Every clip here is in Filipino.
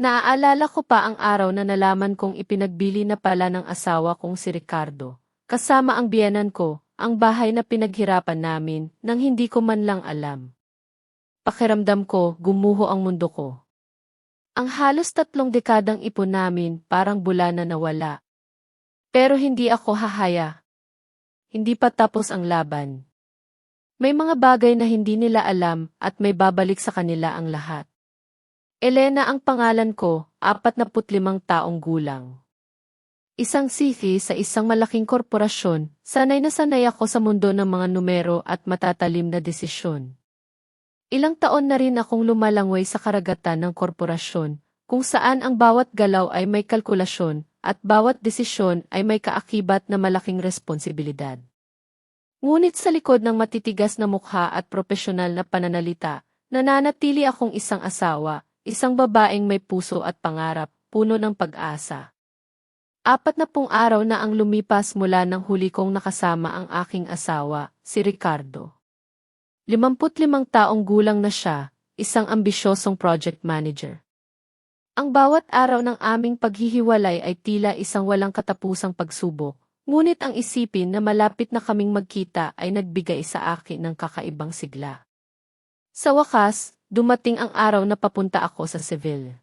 Naaalala ko pa ang araw na nalaman kong ipinagbili na pala ng asawa kong si Ricardo. Kasama ang biyenan ko, ang bahay na pinaghirapan namin nang hindi ko man lang alam. Pakiramdam ko, gumuho ang mundo ko. Ang halos 3 dekadang ipon namin parang bula na nawala. Pero hindi ako hahaya. Hindi pa tapos ang laban. May mga bagay na hindi nila alam at may babalik sa kanila ang lahat. Elena ang pangalan ko, 45 taong gulang. Isang sifi sa isang malaking korporasyon, sanay na sanay ako sa mundo ng mga numero at matatalim na desisyon. Ilang taon na rin akong lumalangway sa karagatan ng korporasyon, kung saan ang bawat galaw ay may kalkulasyon, at bawat desisyon ay may kaakibat na malaking responsibilidad. Ngunit sa likod ng matitigas na mukha at propesyonal na pananalita, nananatili akong isang asawa, isang babaeng may puso at pangarap, puno ng pag-asa. 40 araw na ang lumipas mula nang huli kong nakasama ang aking asawa, si Ricardo. 55 taong gulang na siya, isang ambisyosong project manager. Ang bawat araw ng aming paghihiwalay ay tila isang walang katapusang pagsubok, ngunit ang isipin na malapit na kaming magkita ay nagbigay sa akin ng kakaibang sigla. Sa wakas, dumating ang araw na papunta ako sa Seville.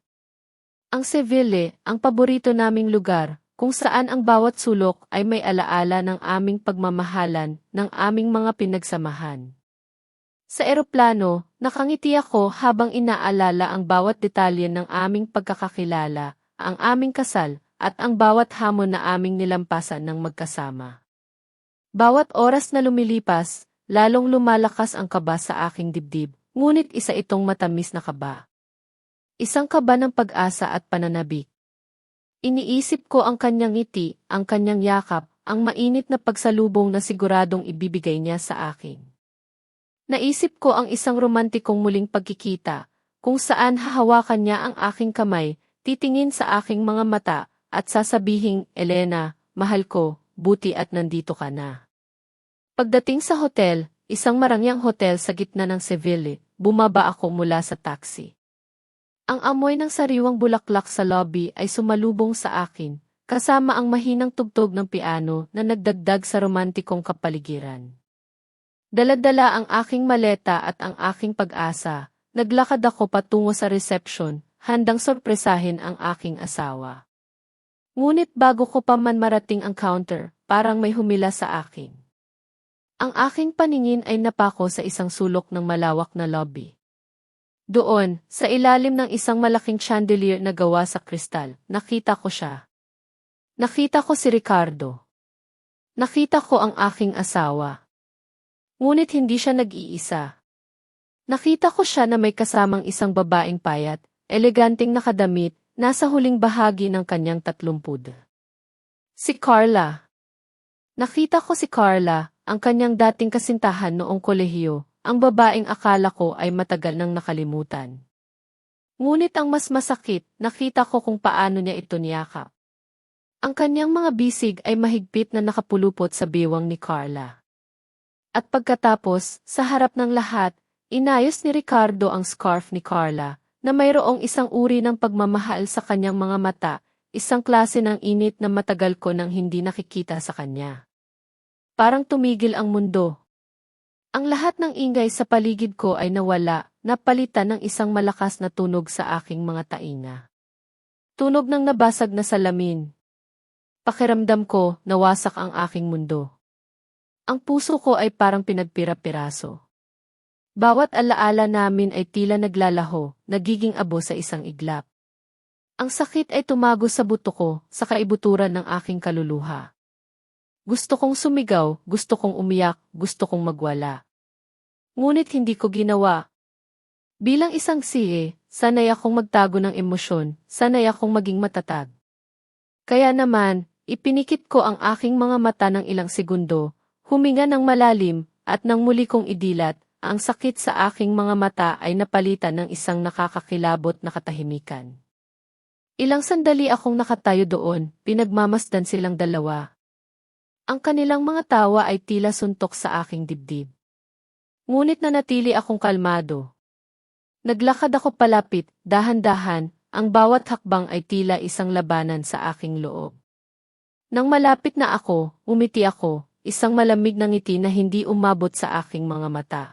Ang Seville, ang paborito naming lugar, kung saan ang bawat sulok ay may alaala ng aming pagmamahalan, ng aming mga pinagsamahan. Sa eroplano, nakangiti ako habang inaalala ang bawat detalye ng aming pagkakakilala, ang aming kasal, at ang bawat hamon na aming nilampasan ng magkasama. Bawat oras na lumilipas, lalong lumalakas ang kaba sa aking dibdib, ngunit isa itong matamis na kaba. Isang kaba ng pag-asa at pananabik. Iniisip ko ang kanyang ngiti, ang kanyang yakap, ang mainit na pagsalubong na siguradong ibibigay niya sa akin. Naisip ko ang isang romantikong muling pagkikita, kung saan hahawakan niya ang aking kamay, titingin sa aking mga mata, at sasabihing, Elena, mahal ko, buti at nandito ka na. Pagdating sa hotel, isang marangyang hotel sa gitna ng Seville, bumaba ako mula sa taxi. Ang amoy ng sariwang bulaklak sa lobby ay sumalubong sa akin, kasama ang mahinang tugtog ng piano na nagdagdag sa romantikong kapaligiran. Dala-dala ang aking maleta at ang aking pag-asa, naglakad ako patungo sa reception, handang sorpresahin ang aking asawa. Ngunit bago ko pa man marating ang counter, parang may humila sa akin. Ang aking paningin ay napako sa isang sulok ng malawak na lobby. Doon, sa ilalim ng isang malaking chandelier na gawa sa kristal, nakita ko siya. Nakita ko si Ricardo. Nakita ko ang aking asawa. Ngunit hindi siya nag-iisa. Nakita ko siya na may kasamang isang babaeng payat, eleganteng nakadamit, nasa huling bahagi ng kanyang 30. Si Carla. Nakita ko si Carla, ang kanyang dating kasintahan noong kolehiyo, ang babaeng akala ko ay matagal nang nakalimutan. Ngunit ang mas masakit, nakita ko kung paano niya ito niyakap. Ang kanyang mga bisig ay mahigpit na nakapulupot sa bewang ni Carla. At pagkatapos, sa harap ng lahat, inayos ni Ricardo ang scarf ni Carla, na mayroong isang uri ng pagmamahal sa kanyang mga mata, isang klase ng init na matagal ko nang hindi nakikita sa kanya. Parang tumigil ang mundo. Ang lahat ng ingay sa paligid ko ay nawala, napalitan ng isang malakas na tunog sa aking mga tainga. Tunog ng nabasag na salamin. Pakiramdam ko, nawasak ang aking mundo. Ang puso ko ay parang pinagpira-piraso. Bawat alaala namin ay tila naglalaho, nagiging abo sa isang iglap. Ang sakit ay tumago sa buto ko, sa kaibuturan ng aking kaluluha. Gusto kong sumigaw, gusto kong umiyak, gusto kong magwala. Ngunit hindi ko ginawa. Bilang isang siye, sanay akong magtago ng emosyon, sanay akong maging matatag. Kaya naman, ipinikit ko ang aking mga mata ng ilang segundo, huminga ng malalim, at nang muli kong idilat, ang sakit sa aking mga mata ay napalitan ng isang nakakakilabot na katahimikan. Ilang sandali akong nakatayo doon, pinagmamasdan silang dalawa. Ang kanilang mga tawa ay tila suntok sa aking dibdib. Ngunit nanatili akong kalmado. Naglakad ako palapit, dahan-dahan, ang bawat hakbang ay tila isang labanan sa aking loob. Nang malapit na ako, umiti ako, isang malamig na ngiti na hindi umabot sa aking mga mata.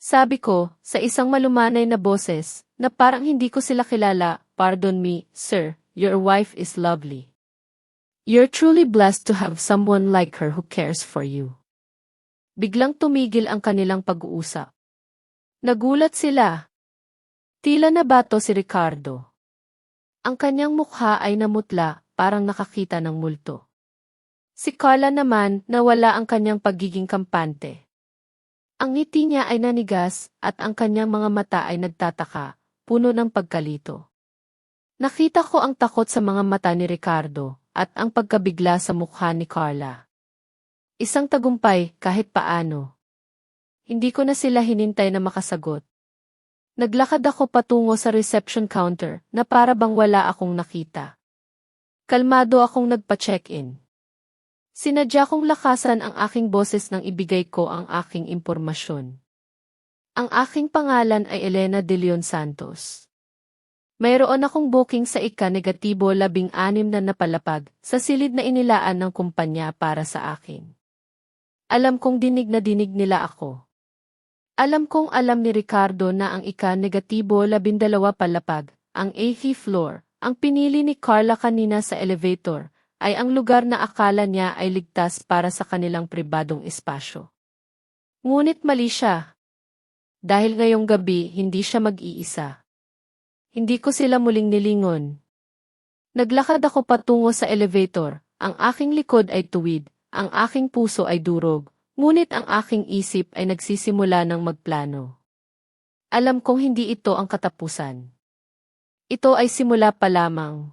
Sabi ko, sa isang malumanay na boses, na parang hindi ko sila kilala, "Pardon me, sir, your wife is lovely. You're truly blessed to have someone like her who cares for you." Biglang tumigil ang kanilang pag-uusap. Nagulat sila. Tila nabato si Ricardo. Ang kanyang mukha ay namutla, parang nakakita ng multo. Si Carla naman, nawala ang kanyang pagiging kampante. Ang ngiti niya ay nanigas, at ang kanyang mga mata ay nagtataka, puno ng pagkalito. Nakita ko ang takot sa mga mata ni Ricardo, at ang pagkabigla sa mukha ni Carla. Isang tagumpay, kahit paano. Hindi ko na sila hinintay na makasagot. Naglakad ako patungo sa reception counter na para bang wala akong nakita. Kalmado akong nagpa-check-in. Sinadya kong lakasan ang aking boses nang ibigay ko ang aking impormasyon. Ang aking pangalan ay Elena De Leon Santos. Mayroon akong booking sa ika-negatibo 16 na napalapag sa silid na inilaan ng kumpanya para sa akin. Alam kong dinig na dinig nila ako. Alam kong alam ni Ricardo na ang ika-negatibo 12 palapag, ang 80th floor, ang pinili ni Carla kanina sa elevator, ay ang lugar na akala niya ay ligtas para sa kanilang pribadong espasyo. Ngunit mali siya. Dahil ngayong gabi hindi siya mag-iisa. Hindi ko sila muling nilingon. Naglakad ako patungo sa elevator, ang aking likod ay tuwid, ang aking puso ay durog. Ngunit ang aking isip ay nagsisimula ng magplano. Alam kong hindi ito ang katapusan. Ito ay simula pa lamang.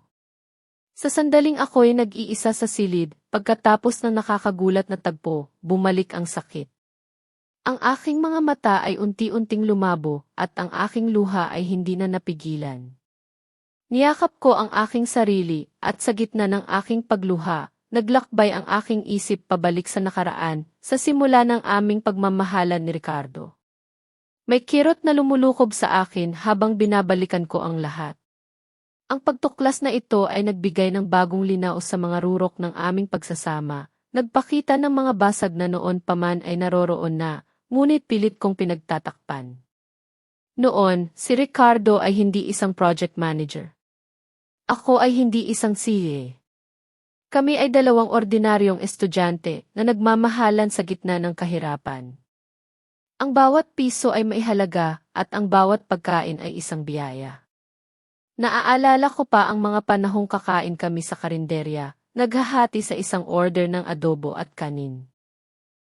Sa sandaling ako'y nag-iisa sa silid, pagkatapos ng nakakagulat na tagpo, bumalik ang sakit. Ang aking mga mata ay unti-unting lumabo at ang aking luha ay hindi na napigilan. Niyakap ko ang aking sarili at sa gitna ng aking pagluha, naglakbay ang aking isip pabalik sa nakaraan, sa simula ng aming pagmamahalan ni Ricardo. May kirot na lumulukob sa akin habang binabalikan ko ang lahat. Ang pagtuklas na ito ay nagbigay ng bagong linaw sa mga rurok ng aming pagsasama, nagpakita ng mga basag na noon pa man ay naroroon na, ngunit pilit kong pinagtatakpan. Noon, si Ricardo ay hindi isang project manager. Ako ay hindi isang CA. Kami ay dalawang ordinaryong estudyante na nagmamahalan sa gitna ng kahirapan. Ang bawat piso ay may halaga at ang bawat pagkain ay isang biyaya. Naaalala ko pa ang mga panahong kakain kami sa karinderya, naghahati sa isang order ng adobo at kanin.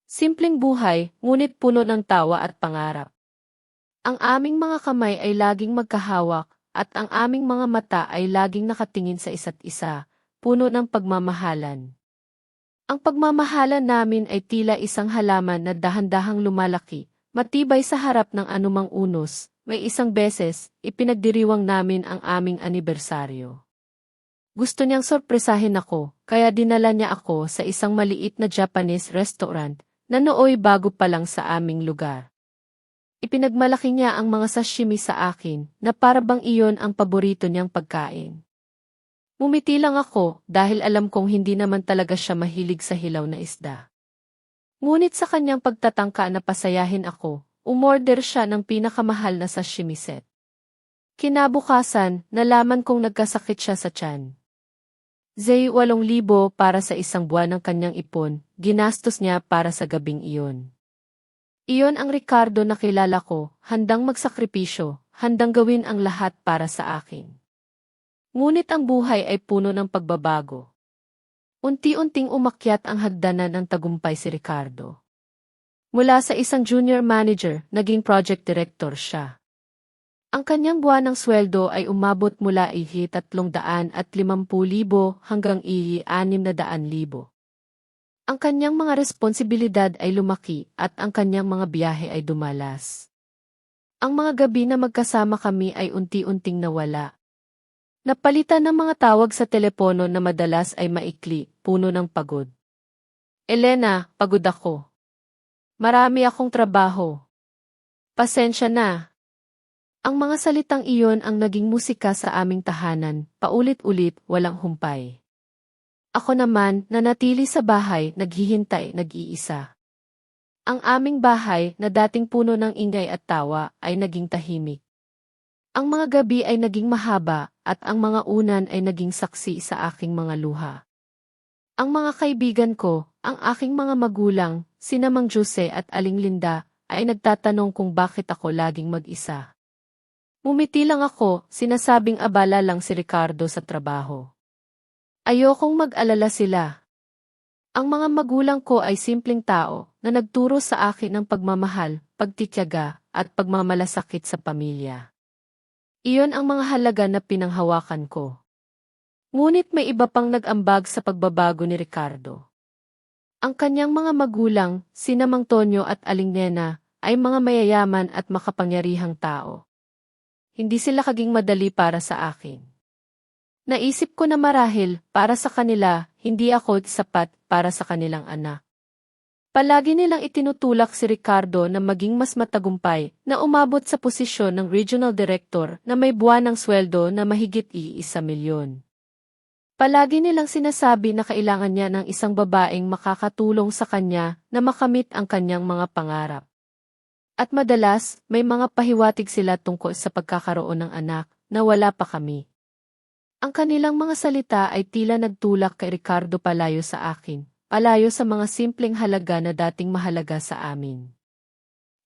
Simpleng buhay, ngunit puno ng tawa at pangarap. Ang aming mga kamay ay laging magkahawak at ang aming mga mata ay laging nakatingin sa isa't isa, puno ng pagmamahalan. Ang pagmamahalan namin ay tila isang halaman na dahan-dahang lumalaki, matibay sa harap ng anumang unos. May isang beses, ipinagdiriwang namin ang aming anibersaryo. Gusto niyang sorpresahin ako, kaya dinala niya ako sa isang maliit na Japanese restaurant na nooy bago pa lang sa aming lugar. Ipinagmalaki niya ang mga sashimi sa akin na para bang iyon ang paborito niyang pagkain. Mumiti lang ako dahil alam kong hindi naman talaga siya mahilig sa hilaw na isda. Ngunit sa kanyang pagtatangka na pasayahin ako, umorder siya ng pinakamahal na sashimi set. Kinabukasan, nalaman kong nagkasakit siya sa tiyan. 8,000 para sa isang buwan ng kanyang ipon, ginastos niya para sa gabing iyon. Iyon ang Ricardo na kilala ko, handang magsakripisyo, handang gawin ang lahat para sa akin. Ngunit ang buhay ay puno ng pagbabago. Unti-unting umakyat ang hagdanan ng tagumpay si Ricardo. Mula sa isang junior manager, naging project director siya. Ang kanyang buwanang sweldo ay umabot mula ₱350,000 hanggang ₱600,000. Ang kanyang mga responsibilidad ay lumaki at ang kanyang mga biyahe ay dumalas. Ang mga gabi na magkasama kami ay unti-unting nawala. Napalitan ng mga tawag sa telepono na madalas ay maikli, puno ng pagod. "Elena, pagod ako. Marami akong trabaho. Pasensya na." Ang mga salitang iyon ang naging musika sa aming tahanan, paulit-ulit, walang humpay. Ako naman, nanatili sa bahay, naghihintay, nag-iisa. Ang aming bahay, na dating puno ng ingay at tawa, ay naging tahimik. Ang mga gabi ay naging mahaba, at ang mga unan ay naging saksi sa aking mga luha. Ang mga kaibigan ko, ang aking mga magulang, sina Mang Jose at Aling Linda, ay nagtatanong kung bakit ako laging mag-isa. Ngumiti lang ako, sinasabing abala lang si Ricardo sa trabaho. Ayokong mag-alala sila. Ang mga magulang ko ay simpleng tao na nagturo sa akin ng pagmamahal, pagtitiyaga, at pagmamalasakit sa pamilya. Iyon ang mga halaga na pinanghawakan ko. Ngunit may iba pang nag-ambag sa pagbabago ni Ricardo. Ang kanyang mga magulang, sina Mang Tonyo at Aling Nena, ay mga mayayaman at makapangyarihang tao. Hindi sila kaging madali para sa akin. Naisip ko na marahil, para sa kanila, hindi ako sapat para sa kanilang anak. Palagi nilang itinutulak si Ricardo na maging mas matagumpay, na umabot sa posisyon ng regional director na may buwanang sweldo na mahigit 1 milyon. Palagi nilang sinasabi na kailangan niya ng isang babaeng makakatulong sa kanya na makamit ang kanyang mga pangarap. At madalas, may mga pahiwatig sila tungkol sa pagkakaroon ng anak na wala pa kami. Ang kanilang mga salita ay tila nagtulak kay Ricardo palayo sa akin, palayo sa mga simpleng halaga na dating mahalaga sa amin.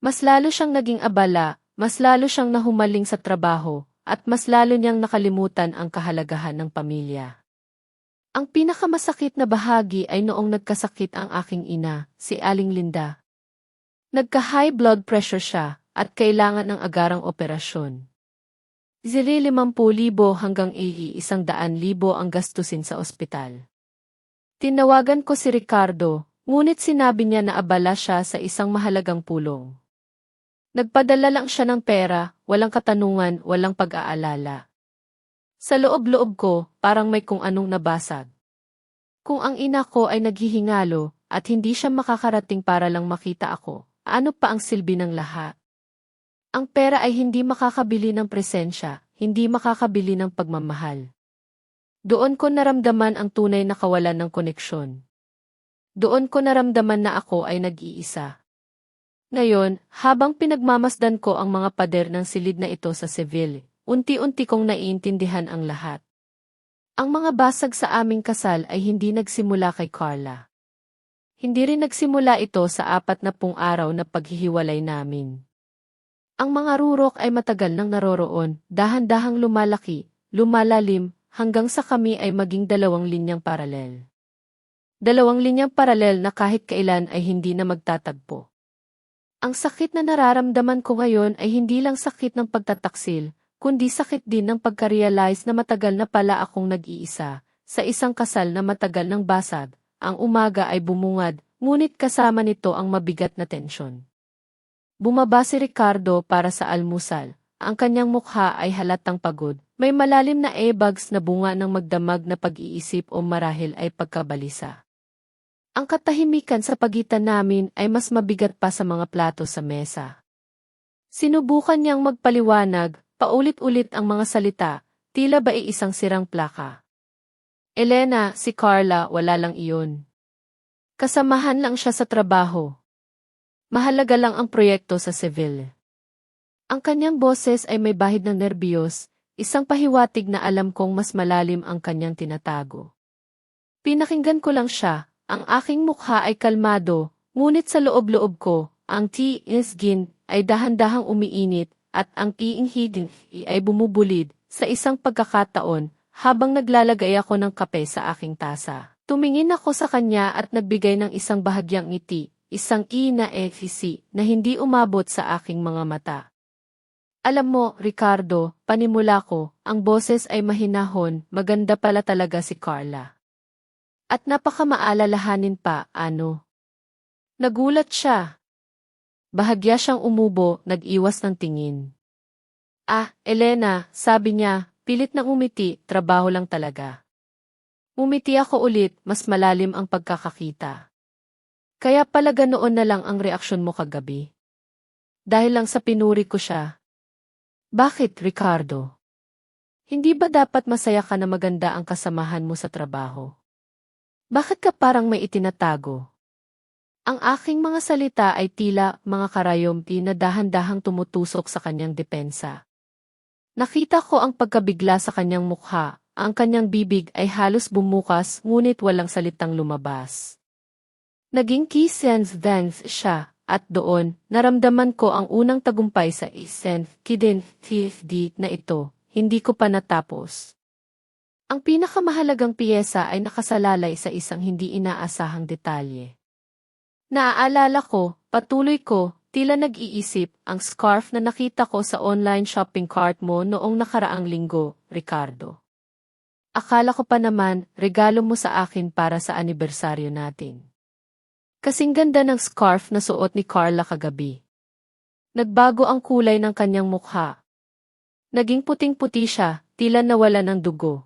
Mas lalo siyang naging abala, mas lalo siyang nahumaling sa trabaho, at mas lalo niyang nakalimutan ang kahalagahan ng pamilya. Ang pinakamasakit na bahagi ay noong nagkasakit ang aking ina, si Aling Linda. Nagka-high blood pressure siya, at kailangan ng agarang operasyon. 50,000 hanggang 100,000 ang gastusin sa ospital. Tinawagan ko si Ricardo, ngunit sinabi niya na abala siya sa isang mahalagang pulong. Nagpadala lang siya ng pera, walang katanungan, walang pag-aalala. Sa loob-loob ko, parang may kung anong nabasag. Kung ang ina ko ay naghihingalo, at hindi siya makakarating para lang makita ako, ano pa ang silbi ng lahat? Ang pera ay hindi makakabili ng presensya, hindi makakabili ng pagmamahal. Doon ko naramdaman ang tunay na kawalan ng koneksyon. Doon ko naramdaman na ako ay nag-iisa. Ngayon, habang pinagmamasdan ko ang mga pader ng silid na ito sa Seville, unti-unti kong naiintindihan ang lahat. Ang mga basag sa aming kasal ay hindi nagsimula kay Carla. Hindi rin nagsimula ito sa 40 araw na paghihiwalay namin. Ang mga rurok ay matagal nang naroroon, dahan-dahang lumalaki, lumalalim, hanggang sa kami ay maging 2 linyang paralel. 2 linyang paralel na kahit kailan ay hindi na magtatagpo. Ang sakit na nararamdaman ko ngayon ay hindi lang sakit ng pagtataksil, kundi sakit din ng pagka-realize na matagal na pala akong nag-iisa, sa isang kasal na matagal ng basag, ang umaga ay bumungad, ngunit kasama nito ang mabigat na tensyon. Bumaba si Ricardo para sa almusal. Ang kanyang mukha ay halatang pagod. May malalim na e-bags na bunga ng magdamag na pag-iisip o marahil ay pagkabalisa. Ang katahimikan sa pagitan namin ay mas mabigat pa sa mga plato sa mesa. Sinubukan niyang magpaliwanag, paulit-ulit ang mga salita, tila ba isang sirang plaka. Elena, si Carla, wala lang iyon. Kasamahan lang siya sa trabaho. Mahalaga lang ang proyekto sa Seville. Ang kanyang boses ay may bahid ng nerbiyos, isang pahiwatig na alam kong mas malalim ang kanyang tinatago. Pinakinggan ko lang siya, ang aking mukha ay kalmado, ngunit sa loob-loob ko, ang tiisgin ay dahan-dahang umiinit, at ang iinghidin ay bumubulid. Sa isang pagkakataon, habang naglalagay ako ng kape sa aking tasa, tumingin ako sa kanya at nagbigay ng isang bahagyang ngiti. Isang na efisi na hindi umabot sa aking mga mata. Alam mo, Ricardo, panimula ko, ang boses ay mahinahon, maganda pala talaga si Carla. At napakamaalalahanin pa, ano? Nagulat siya. Bahagya siyang umubo, nag-iwas ng tingin. Ah, Elena, sabi niya, pilit nang umiti, trabaho lang talaga. Umiti ako ulit, mas malalim ang pagkakakita. Kaya pala ganoon na lang ang reaksyon mo kagabi. Dahil lang sa pinuri ko siya. Bakit, Ricardo? Hindi ba dapat masaya ka na maganda ang kasamahan mo sa trabaho? Bakit ka parang may itinatago? Ang aking mga salita ay tila mga karayompi na dahan-dahang tumutusok sa kanyang depensa. Nakita ko ang pagkabigla sa kanyang mukha, ang kanyang bibig ay halos bumukas ngunit walang salitang lumabas. Naging kisense siya, at doon, naramdaman ko ang unang tagumpay sa TFD na ito, hindi ko pa natapos. Ang pinakamahalagang piyesa ay nakasalalay sa isang hindi inaasahang detalye. Naaalala ko, patuloy ko, tila nag-iisip, ang scarf na nakita ko sa online shopping cart mo noong nakaraang linggo, Ricardo. Akala ko pa naman, regalo mo sa akin para sa anibersaryo natin. Kasing ganda ng scarf na suot ni Carla kagabi. Nagbago ang kulay ng kanyang mukha. Naging puting-puti siya, tila nawala ng dugo.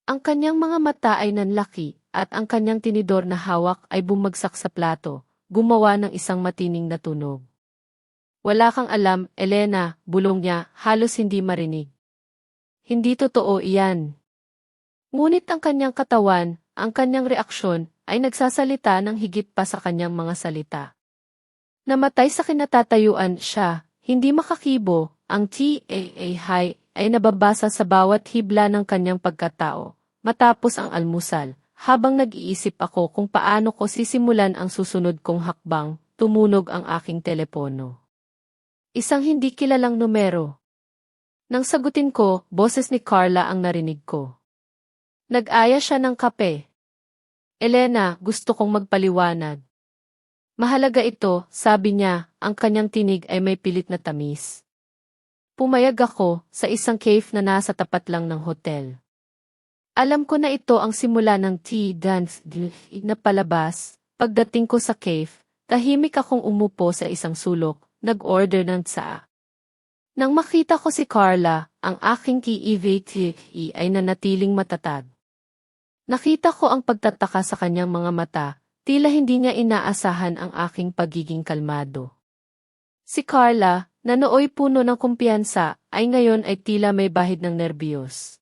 Ang kanyang mga mata ay nanlaki, at ang kanyang tinidor na hawak ay bumagsak sa plato, gumawa ng isang matining na tunog. Wala kang alam, Elena, bulong niya, halos hindi marinig. Hindi totoo iyan. Ngunit ang kanyang katawan, ang kanyang reaksyon, ay nagsasalita ng higit pa sa kanyang mga salita. Namatay sa kinatatayuan siya, hindi makakibo, ang TAA ay nababasa sa bawat hibla ng kanyang pagkatao. Matapos ang almusal, habang nag-iisip ako kung paano ko sisimulan ang susunod kong hakbang, tumunog ang aking telepono. Isang hindi kilalang numero. Nang sagutin ko, boses ni Carla ang narinig ko. Nag-aya siya ng kape. Elena, gusto kong magpaliwanag. Mahalaga ito, sabi niya, ang kanyang tinig ay may pilit na tamis. Pumayag ako sa isang cafe na nasa tapat lang ng hotel. Alam ko na ito ang simula ng tea dance na palabas. Pagdating ko sa cafe, tahimik akong umupo sa isang sulok, nag-order ng tsaa. Nang makita ko si Carla, ang aking KEVTE ay nanatiling matatag. Nakita ko ang pagtataka sa kanyang mga mata, tila hindi niya inaasahan ang aking pagiging kalmado. Si Carla, na nooy puno ng kumpiyansa, ay ngayon ay tila may bahid ng nerbiyos.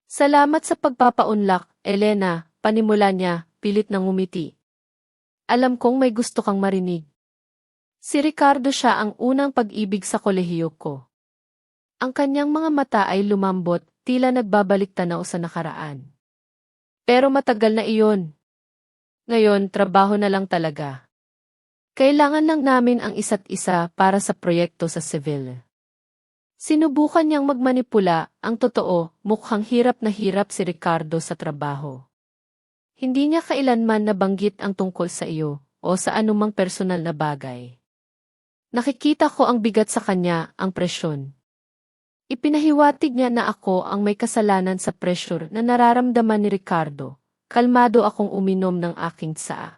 Salamat sa pagpapaunlak, Elena, panimula niya, pilit na ngumiti. Alam kong may gusto kang marinig. Si Ricardo siya ang unang pag-ibig sa kolehiyo ko. Ang kanyang mga mata ay lumambot, tila nagbabalik tanaw sa nakaraan. Pero matagal na iyon. Ngayon, trabaho na lang talaga. Kailangan lang namin ang isa't isa para sa proyekto sa Seville. Sinubukan niyang magmanipula, ang totoo, mukhang hirap na hirap si Ricardo sa trabaho. Hindi niya kailanman nabanggit ang tungkol sa iyo, o sa anumang personal na bagay. Nakikita ko ang bigat sa kanya, ang presyon. Ipinahiwatig niya na ako ang may kasalanan sa pressure na nararamdaman ni Ricardo. Kalmado akong uminom ng aking tsaa.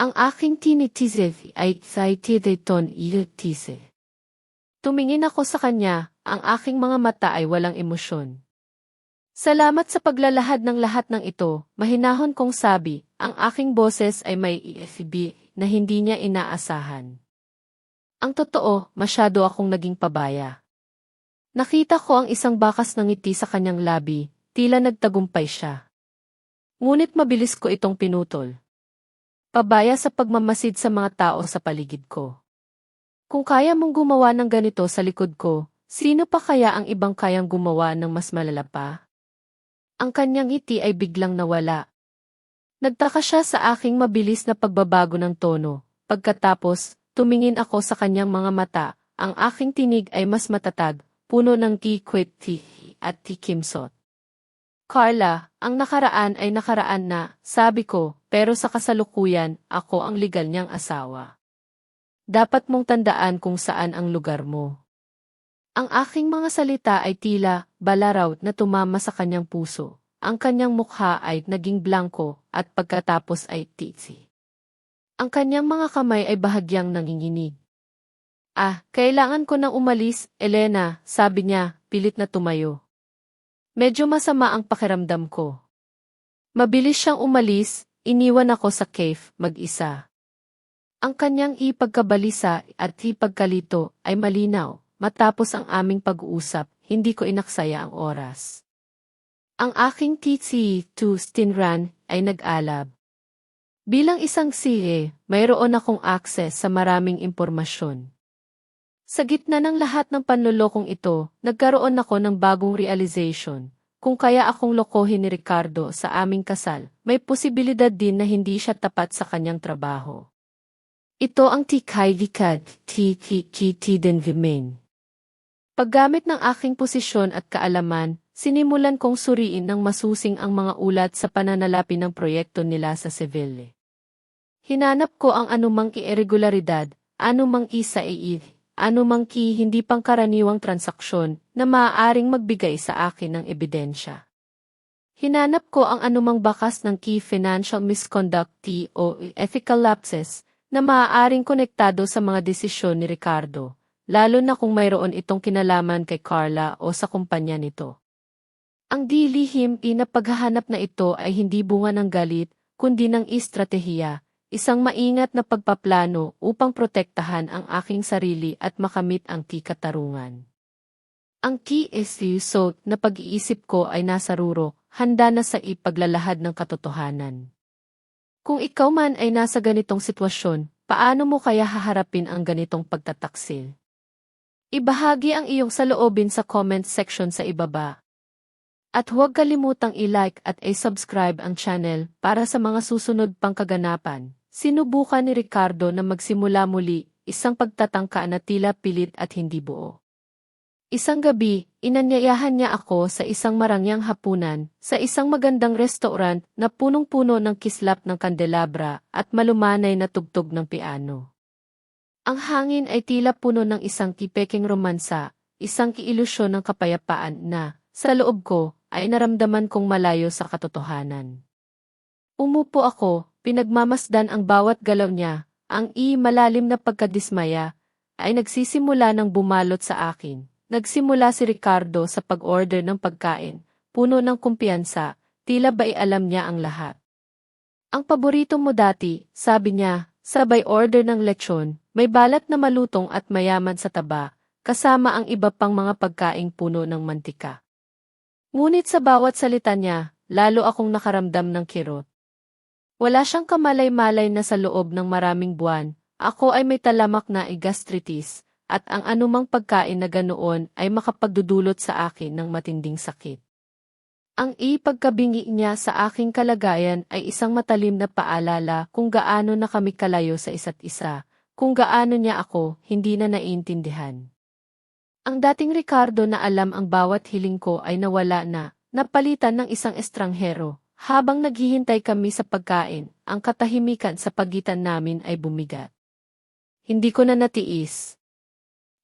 Ang aking tinitize ay saitideton iltise. Tumingin ako sa kanya, ang aking mga mata ay walang emosyon. Salamat sa paglalahad ng lahat ng ito, mahinahon kong sabi, ang aking boses ay may EFB na hindi niya inaasahan. Ang totoo, masyado akong naging pabaya. Nakita ko ang isang bakas ng ngiti sa kanyang labi, tila nagtagumpay siya. Ngunit mabilis ko itong pinutol. Pabaya sa pagmamasid sa mga tao sa paligid ko. Kung kaya mong gumawa ng ganito sa likod ko, sino pa kaya ang ibang kayang gumawa ng mas malala pa? Ang kanyang ngiti ay biglang nawala. Nagtaka siya sa aking mabilis na pagbabago ng tono. Pagkatapos, tumingin ako sa kanyang mga mata, ang aking tinig ay mas matatag, puno ng kikwit at tikimsot. Carla, ang nakaraan ay nakaraan na, sabi ko, pero sa kasalukuyan, ako ang legal niyang asawa. Dapat mong tandaan kung saan ang lugar mo. Ang aking mga salita ay tila, balaraw na tumama sa kanyang puso. Ang kanyang mukha ay naging blanko at pagkatapos ay titsi. Ang kanyang mga kamay ay bahagyang nanginginig. Kailangan ko nang umalis, Elena, sabi niya, pilit na tumayo. Medyo masama ang pakiramdam ko. Mabilis siyang umalis, iniwan ako sa cave, mag-isa. Ang kanyang ipagkabalisa at ipagkalito ay malinaw, matapos ang aming pag-uusap, hindi ko inaksaya ang oras. Ang aking TC2 Stinran ay nag-alab. Bilang isang CA, mayroon akong access sa maraming impormasyon. Sa gitna ng lahat ng panlolokong ito, nagkaroon ako ng bagong realization. Kung kaya akong lokohin ni Ricardo sa aming kasal, may posibilidad din na hindi siya tapat sa kanyang trabaho. Ito ang tikay-likad, ti-ti-ti-den vimain. Paggamit ng aking posisyon at kaalaman, sinimulan kong suriin ng masusing ang mga ulat sa pananalapi ng proyekto nila sa Seville. Hinanap ko ang anumang irregularidad, anumang anumang hindi pangkaraniwang transaksyon na maaaring magbigay sa akin ng ebidensya. Hinanap ko ang anumang bakas ng key financial misconduct o ethical lapses na maaaring konektado sa mga desisyon ni Ricardo, lalo na kung mayroon itong kinalaman kay Carla o sa kumpanya nito. Ang dilihim na paghahanap na ito ay hindi bunga ng galit, kundi ng estratehiya, isang maingat na pagpaplano upang protektahan ang aking sarili at makamit ang katarungan. Ang so na pag-iisip ko ay nasa ruro, handa na sa ipaglalahad ng katotohanan. Kung ikaw man ay nasa ganitong sitwasyon, paano mo kaya haharapin ang ganitong pagtataksil? Ibahagi ang iyong saloobin sa comment section sa ibaba. At huwag kalimutang i-like at i-subscribe ang channel para sa mga susunod pang kaganapan. Sinubukan ni Ricardo na magsimula muli, isang pagtatangka na tila pilit at hindi buo. Isang gabi, inanyayahan niya ako sa isang marangyang hapunan, sa isang magandang restaurant na punong-puno ng kislap ng kandelabra at malumanay na tugtog ng piano. Ang hangin ay tila puno ng isang kipeking romansa, isang kiilusyon ng kapayapaan na, sa loob ko, ay naramdaman kong malayo sa katotohanan. Umupo ako, pinagmamasdan ang bawat galaw niya, ang malalim na pagkadismaya, ay nagsisimula ng bumalot sa akin. Nagsimula si Ricardo sa pag-order ng pagkain, puno ng kumpiyansa, tila ba'y alam niya ang lahat. Ang paborito mo dati, sabi niya, sabay order ng lechon, may balat na malutong at mayaman sa taba, kasama ang iba pang mga pagkaing puno ng mantika. Ngunit sa bawat salita niya, lalo akong nakaramdam ng kirot. Wala siyang kamalay-malay na sa loob ng maraming buwan, ako ay may talamak na gastritis, at ang anumang pagkain na ganoon ay makapagdudulot sa akin ng matinding sakit. Ang pagkabingi niya sa aking kalagayan ay isang matalim na paalala kung gaano na kami kalayo sa isa't isa, kung gaano niya ako hindi na naiintindihan. Ang dating Ricardo na alam ang bawat hiling ko ay nawala na, napalitan ng isang estranghero. Habang naghihintay kami sa pagkain, ang katahimikan sa pagitan namin ay bumigat. Hindi ko na natiis.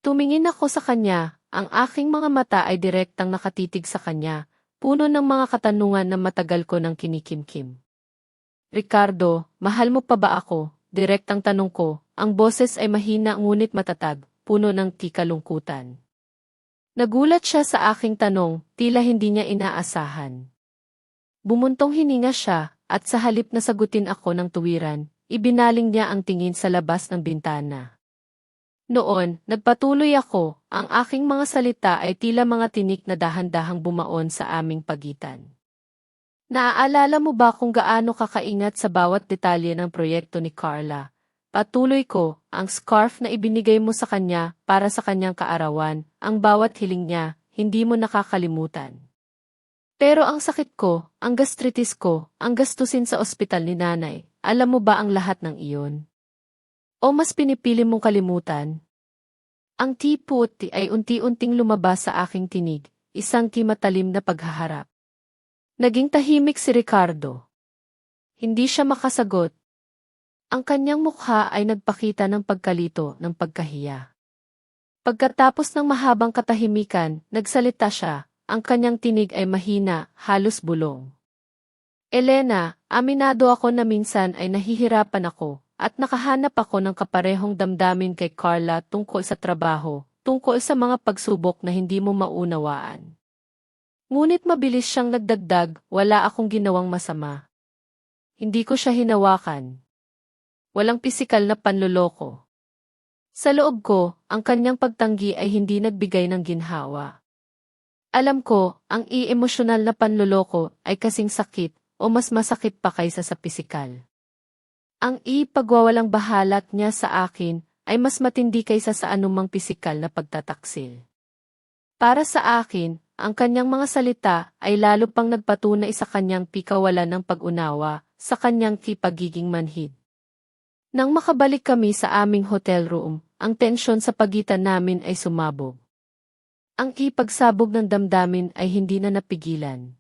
Tumingin ako sa kanya, ang aking mga mata ay direktang nakatitig sa kanya, puno ng mga katanungan na matagal ko nang kinikimkim. Ricardo, mahal mo pa ba ako? Direktang tanong ko, ang boses ay mahina ngunit matatag, puno ng kalungkutan. Nagulat siya sa aking tanong, tila hindi niya inaasahan. Bumuntong hininga siya, at sa halip na sagutin ako ng tuwiran, ibinaling niya ang tingin sa labas ng bintana. Noon, nagpatuloy ako, ang aking mga salita ay tila mga tinik na dahan-dahang bumaon sa aming pagitan. Naaalala mo ba kung gaano kakaingat sa bawat detalye ng proyekto ni Carla? Patuloy ko, ang scarf na ibinigay mo sa kanya para sa kanyang kaarawan, ang bawat hiling niya, hindi mo nakakalimutan. Pero ang sakit ko, ang gastritis ko, ang gastusin sa ospital ni nanay, alam mo ba ang lahat ng iyon? O mas pinipili mong kalimutan? Ang puti ay unti-unting lumabas sa aking tinig, isang matalim na paghaharap. Naging tahimik si Ricardo. Hindi siya makasagot. Ang kanyang mukha ay nagpakita ng pagkalito ng pagkahiya. Pagkatapos ng mahabang katahimikan, nagsalita siya. Ang kanyang tinig ay mahina, halos bulong. Elena, aminado ako na minsan ay nahihirapan ako, at nakahanap ako ng kaparehong damdamin kay Carla tungkol sa trabaho, tungkol sa mga pagsubok na hindi mo maunawaan. Ngunit mabilis siyang nagdagdag, wala akong ginawang masama. Hindi ko siya hinawakan. Walang pisikal na panloloko. Sa loob ko, ang kanyang pagtanggi ay hindi nagbigay ng ginhawa. Alam ko, ang emosyonal na panloloko ay kasing sakit o mas masakit pa kaysa sa pisikal. Ang pagwawalang bahalat niya sa akin ay mas matindi kaysa sa anumang pisikal na pagtataksil. Para sa akin, ang kanyang mga salita ay lalo pang nagpatunay sa kanyang pikawalan ng pag-unawa, sa kanyang pagiging manhid. Nang makabalik kami sa aming hotel room, ang tensyon sa pagitan namin ay sumabog. Ang pagsabog ng damdamin ay hindi na napigilan.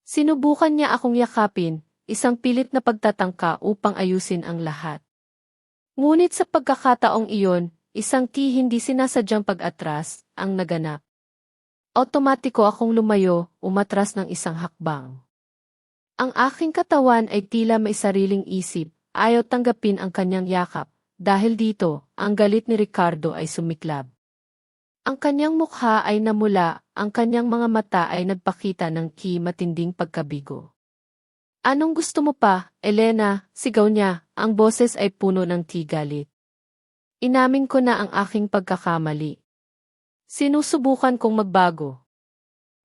Sinubukan niya akong yakapin, isang pilit na pagtatangka upang ayusin ang lahat. Ngunit sa pagkakataong iyon, isang hindi sinasadyang pag-atras ang naganap. Otomatiko akong lumayo, umatras ng isang hakbang. Ang aking katawan ay tila may sariling isip, ayaw tanggapin ang kanyang yakap. Dahil dito, ang galit ni Ricardo ay sumiklab. Ang kanyang mukha ay namula, ang kanyang mga mata ay nagpakita ng matinding pagkabigo. Anong gusto mo pa, Elena? Sigaw niya, ang boses ay puno ng galit. Inamin ko na ang aking pagkakamali. Sinusubukan kong magbago.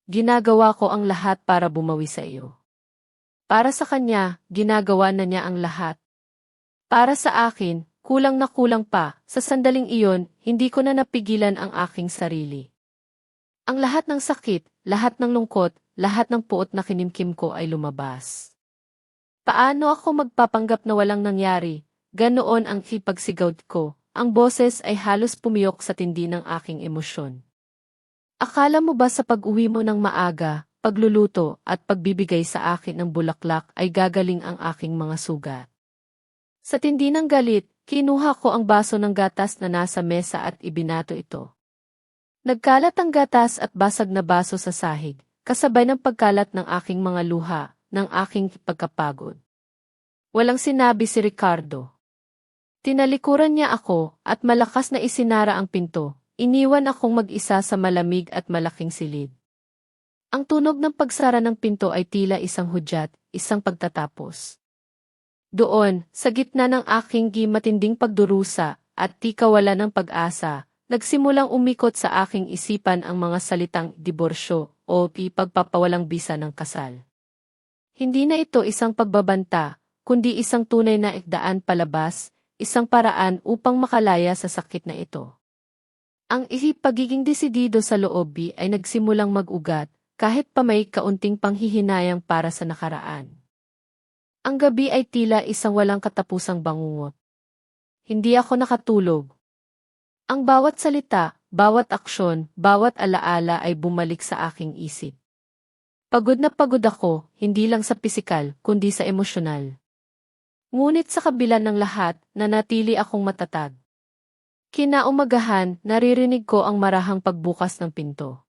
Ginagawa ko ang lahat para bumawi sa iyo. Para sa kanya, ginagawa na niya ang lahat. Para sa akin, kulang na kulang pa, sa sandaling iyon, hindi ko na napigilan ang aking sarili. Ang lahat ng sakit, lahat ng lungkot, lahat ng puot na kinimkim ko ay lumabas. Paano ako magpapanggap na walang nangyari? Ganoon ang pagsigaw ko, ang boses ay halos pumiyok sa tindi ng aking emosyon. Akala mo ba sa pag-uwi mo ng maaga, pagluluto at pagbibigay sa akin ng bulaklak ay gagaling ang aking mga sugat? Sa tindi ng galit, kinuha ko ang baso ng gatas na nasa mesa at ibinato ito. Nagkalat ang gatas at basag na baso sa sahig, kasabay ng pagkalat ng aking mga luha, ng aking pagkapagod. Walang sinabi si Ricardo. Tinalikuran niya ako at malakas na isinara ang pinto, iniwan akong mag-isa sa malamig at malaking silid. Ang tunog ng pagsara ng pinto ay tila isang hudyat, isang pagtatapos. Doon, sa gitna ng aking matinding pagdurusa at kawalan ng pag-asa, nagsimulang umikot sa aking isipan ang mga salitang diborsyo o pagpapawalang bisa ng kasal. Hindi na ito isang pagbabanta, kundi isang tunay na daan palabas, isang paraan upang makalaya sa sakit na ito. Ang pagiging desidido sa loob ay nagsimulang mag-ugat, kahit pa may kaunting panghihinayang para sa nakaraan. Ang gabi ay tila isang walang katapusang bangungot. Hindi ako nakatulog. Ang bawat salita, bawat aksyon, bawat alaala ay bumalik sa aking isip. Pagod na pagod ako, hindi lang sa pisikal, kundi sa emosyonal. Ngunit sa kabila ng lahat, nanatili akong matatag. Kinaumagahan, naririnig ko ang marahang pagbukas ng pinto.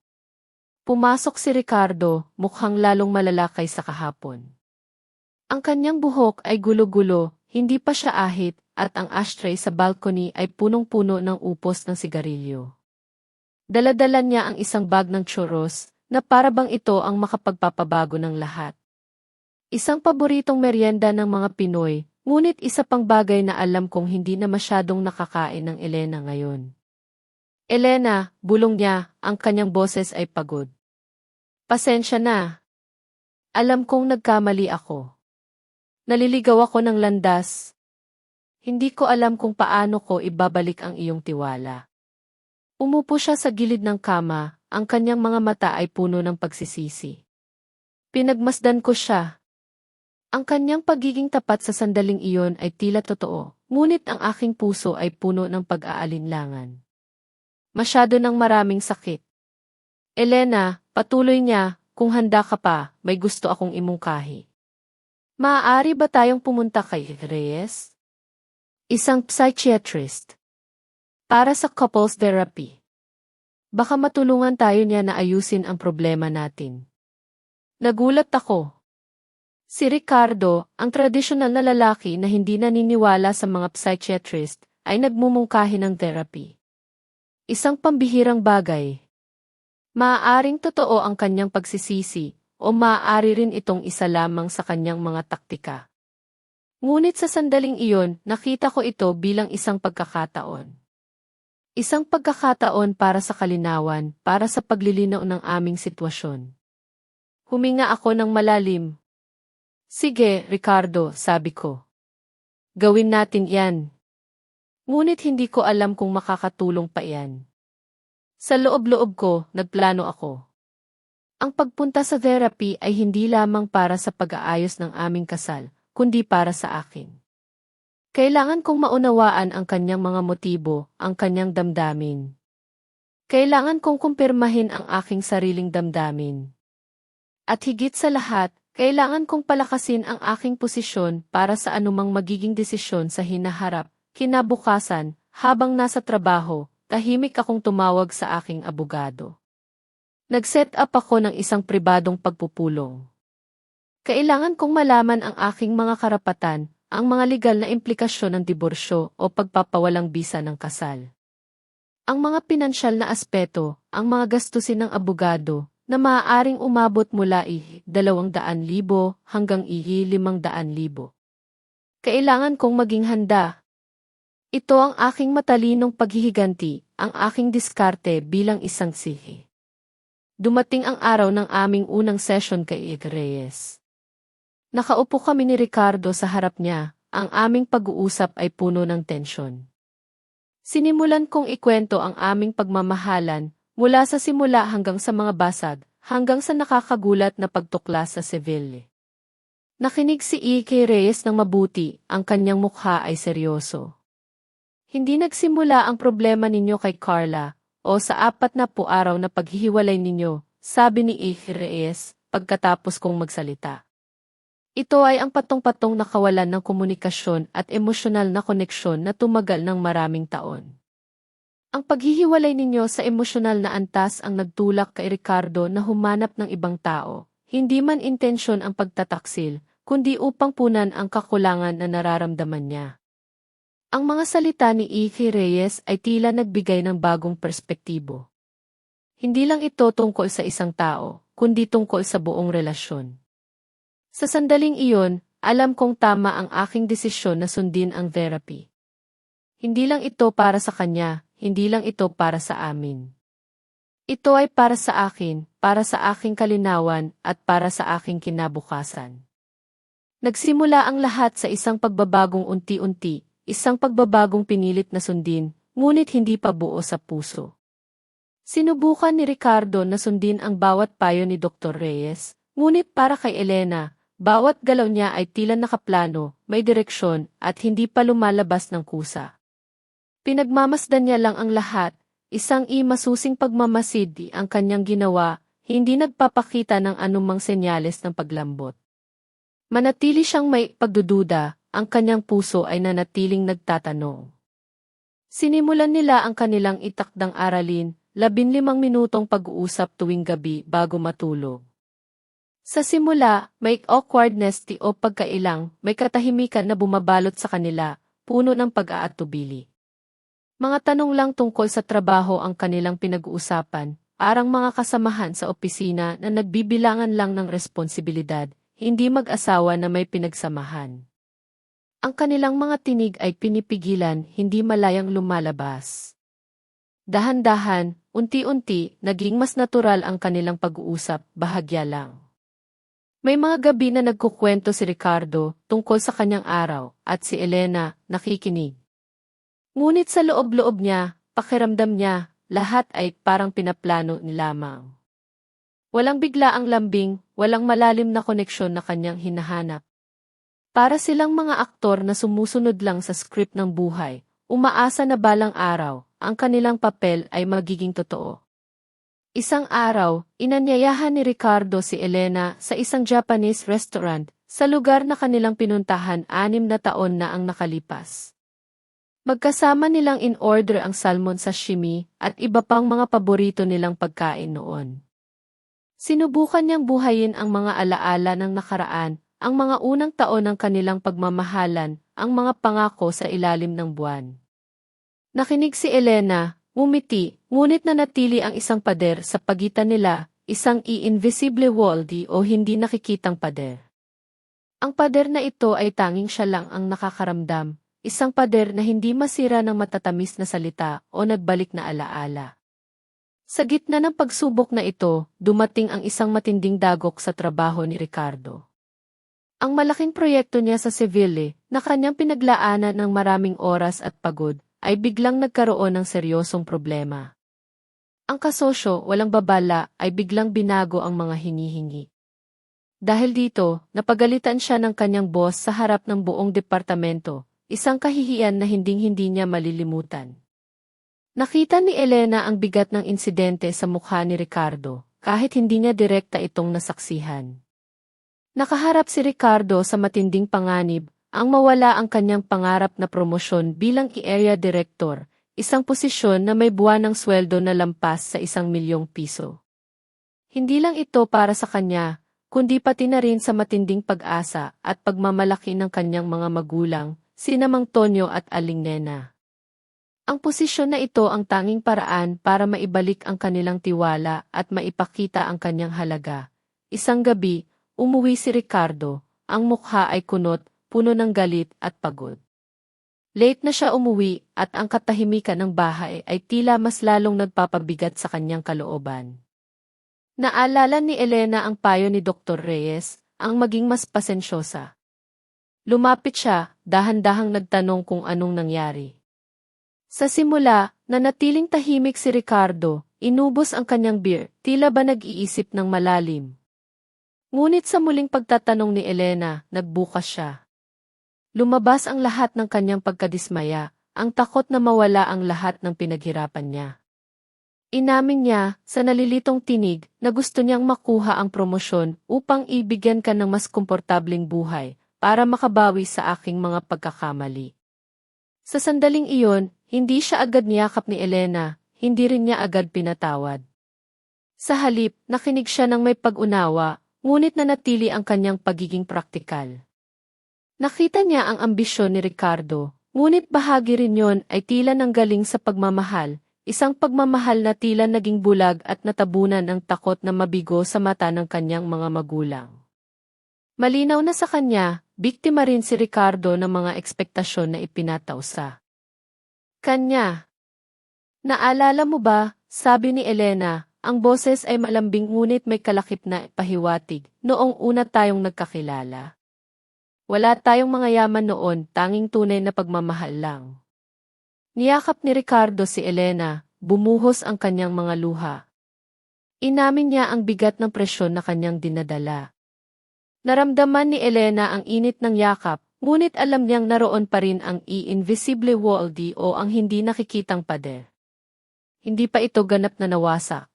Pumasok si Ricardo, mukhang lalong malala kaysa kahapon. Ang kanyang buhok ay gulo-gulo, hindi pa siya ahit, at ang ashtray sa balcony ay punong-puno ng upos ng sigarilyo. Dala-dala niya ang isang bag ng churros, na para bang ito ang makapagpapabago ng lahat. Isang paboritong merienda ng mga Pinoy, ngunit isa pang bagay na alam kong hindi na masyadong nakakain ng Elena ngayon. Elena, bulong niya, ang kanyang boses ay pagod. Pasensya na. Alam kong nagkamali ako. Naliligaw ako ng landas. Hindi ko alam kung paano ko ibabalik ang iyong tiwala. Umupo siya sa gilid ng kama, ang kanyang mga mata ay puno ng pagsisisi. Pinagmasdan ko siya. Ang kanyang pagiging tapat sa sandaling iyon ay tila totoo, ngunit ang aking puso ay puno ng pag-aalinlangan. Masyado ng maraming sakit. Elena, patuloy niya, kung handa ka pa, may gusto akong imungkahi. Maaari ba tayong pumunta kay Reyes? Isang psychiatrist. Para sa couples therapy. Baka matulungan tayo niya na ayusin ang problema natin. Nagulat ako. Si Ricardo, ang tradisyonal na lalaki na hindi naniniwala sa mga psychiatrist, ay nagmumungkahi ng therapy. Isang pambihirang bagay. Maaaring totoo ang kanyang pagsisisi, o maaari rin itong isa lamang sa kanyang mga taktika. Ngunit sa sandaling iyon, nakita ko ito bilang isang pagkakataon. Isang pagkakataon para sa kalinawan, para sa paglilinaw ng aming sitwasyon. Huminga ako ng malalim. Sige, Ricardo, sabi ko. Gawin natin yan. Ngunit hindi ko alam kung makakatulong pa yan. Sa loob-loob ko, nagplano ako. Ang pagpunta sa therapy ay hindi lamang para sa pag-aayos ng aming kasal, kundi para sa akin. Kailangan kong maunawaan ang kanyang mga motibo, ang kanyang damdamin. Kailangan kong kumpirmahin ang aking sariling damdamin. At higit sa lahat, kailangan kong palakasin ang aking posisyon para sa anumang magiging desisyon sa hinaharap, kinabukasan, habang nasa trabaho, tahimik akong tumawag sa aking abogado. Nag-set up ako ng isang pribadong pagpupulong. Kailangan kong malaman ang aking mga karapatan, ang mga legal na implikasyon ng diborsyo o pagpapawalang bisa ng kasal. Ang mga pinansyal na aspeto, ang mga gastusin ng abogado, na maaaring umabot mula ₱200,000 hanggang ₱500,000. Kailangan kong maging handa. Ito ang aking matalinong paghihiganti, ang aking diskarte bilang isang sihi. Dumating ang araw ng aming unang session kay Reyes. Nakaupo kami ni Ricardo sa harap niya, ang aming pag-uusap ay puno ng tensyon. Sinimulan kong ikwento ang aming pagmamahalan, mula sa simula hanggang sa mga basag, hanggang sa nakakagulat na pagtuklas sa Seville. Nakinig si kay Reyes ng mabuti, ang kanyang mukha ay seryoso. Hindi nagsimula ang problema ninyo kay Carla, o sa 40 araw na paghihiwalay ninyo, sabi ni Reyes, pagkatapos kong magsalita. Ito ay ang patong-patong na kawalan ng komunikasyon at emosyonal na koneksyon na tumagal ng maraming taon. Ang paghihiwalay ninyo sa emosyonal na antas ang nagtulak kay Ricardo na humanap ng ibang tao, hindi man intensyon ang pagtataksil, kundi upang punan ang kakulangan na nararamdaman niya. Ang mga salita ni Reyes ay tila nagbigay ng bagong perspektibo. Hindi lang ito tungkol sa isang tao, kundi tungkol sa buong relasyon. Sa sandaling iyon, alam kong tama ang aking desisyon na sundin ang therapy. Hindi lang ito para sa kanya, hindi lang ito para sa amin. Ito ay para sa akin, para sa aking kalinawan, at para sa aking kinabukasan. Nagsimula ang lahat sa isang pagbabagong unti-unti, isang pagbabagong pinilit na sundin, ngunit hindi pa buo sa puso. Sinubukan ni Ricardo na sundin ang bawat payo ni Dr. Reyes, ngunit para kay Elena, bawat galaw niya ay tila nakaplano, may direksyon, at hindi pa lumalabas ng kusa. Pinagmamasdan niya lang ang lahat, isang masusing pagmamasid ang kanyang ginawa, hindi nagpapakita ng anumang senyales ng paglambot. Manatili siyang may pagdududa, ang kanyang puso ay nanatiling nagtatanong. Sinimulan nila ang kanilang itakdang aralin, 15 minutong pag-uusap tuwing gabi bago matulog. Sa simula, may awkwardness o pagkailang, may katahimikan na bumabalot sa kanila, puno ng pag-aatubili. Mga tanong lang tungkol sa trabaho ang kanilang pinag-uusapan, parang mga kasamahan sa opisina na nagbibilangan lang ng responsibilidad, hindi mag-asawa na may pinagsamahan. Ang kanilang mga tinig ay pinipigilan, hindi malayang lumalabas. Dahan-dahan, unti-unti, naging mas natural ang kanilang pag-uusap, bahagya lang. May mga gabi na nagkukwento si Ricardo tungkol sa kanyang araw, at si Elena, nakikinig. Ngunit sa loob-loob niya, pakiramdam niya, lahat ay parang pinaplano ni lamang. Walang biglaang lambing, walang malalim na koneksyon na kanyang hinahanap. Para silang mga aktor na sumusunod lang sa script ng buhay, umaasa na balang araw, ang kanilang papel ay magiging totoo. Isang araw, inanyayahan ni Ricardo si Elena sa isang Japanese restaurant, sa lugar na kanilang pinuntahan 6 na taon na ang nakalipas. Magkasama nilang in-order ang salmon sashimi at iba pang mga paborito nilang pagkain noon. Sinubukan niyang buhayin ang mga alaala ng nakaraan, ang mga unang taon ng kanilang pagmamahalan, ang mga pangako sa ilalim ng buwan. Nakinig si Elena, ngumiti, ngunit nanatili ang isang pader sa pagitan nila, isang invisible wall o hindi nakikitang pader. Ang pader na ito ay tanging siya lang ang nakakaramdam, isang pader na hindi masira ng matatamis na salita o nagbalik na alaala. Sa gitna ng pagsubok na ito, dumating ang isang matinding dagok sa trabaho ni Ricardo. Ang malaking proyekto niya sa Seville, na kanyang pinaglaanan ng maraming oras at pagod, ay biglang nagkaroon ng seryosong problema. Ang kasosyo, walang babala, ay biglang binago ang mga hinihingi. Dahil dito, napagalitan siya ng kanyang boss sa harap ng buong departamento, isang kahihiyan na hinding-hindi niya malilimutan. Nakita ni Elena ang bigat ng insidente sa mukha ni Ricardo, kahit hindi niya direkta itong nasaksihan. Nakaharap si Ricardo sa matinding panganib, ang mawala ang kanyang pangarap na promosyon bilang area director, isang posisyon na may buwanang sweldo na lampas sa 1,000,000 piso. Hindi lang ito para sa kanya, kundi pati na rin sa matinding pag-asa at pagmamalaki ng kanyang mga magulang, sina Mang Tonyo at Aling Nena. Ang posisyon na ito ang tanging paraan para maibalik ang kanilang tiwala at maipakita ang kanyang halaga. Isang gabi, umuwi si Ricardo, ang mukha ay kunot, puno ng galit at pagod. Late na siya umuwi at ang katahimikan ng bahay ay tila mas lalong nagpapabigat sa kanyang kalooban. Naalala ni Elena ang payo ni Dr. Reyes, ang maging mas pasensyosa. Lumapit siya, dahan-dahang nagtanong kung anong nangyari. Sa simula, nanatiling tahimik si Ricardo, inubos ang kanyang beer, tila ba nag-iisip ng malalim. Ngunit sa muling pagtatanong ni Elena, nagbukas siya. Lumabas ang lahat ng kanyang pagkadismaya, ang takot na mawala ang lahat ng pinaghirapan niya. Inamin niya, sa nalilitong tinig, na gusto niyang makuha ang promosyon upang ibigyan ka ng mas komportabling buhay, para makabawi sa aking mga pagkakamali. Sa sandaling iyon, hindi siya agad niyakap ni Elena, hindi rin niya agad pinatawad. Sa halip, nakinig siya ng may pag-unawa, ngunit nanatili ang kanyang pagiging praktikal. Nakita niya ang ambisyon ni Ricardo, ngunit bahagi rin yon ay tila nanggaling sa pagmamahal, isang pagmamahal na tila naging bulag at natabunan ng takot na mabigo sa mata ng kanyang mga magulang. Malinaw na sa kanya, biktima rin si Ricardo ng mga ekspektasyon na ipinataw sa kanya. Naalala mo ba, sabi ni Elena, ang boses ay malambing ngunit may kalakip na pahiwatig, noong una tayong nagkakilala. Wala tayong mga yaman noon, tanging tunay na pagmamahal lang. Niyakap ni Ricardo si Elena, bumuhos ang kanyang mga luha. Inamin niya ang bigat ng presyon na kanyang dinadala. Naramdaman ni Elena ang init ng yakap, ngunit alam niyang naroon pa rin ang invisible wall o ang hindi nakikitang pader. Hindi pa ito ganap na nawasak.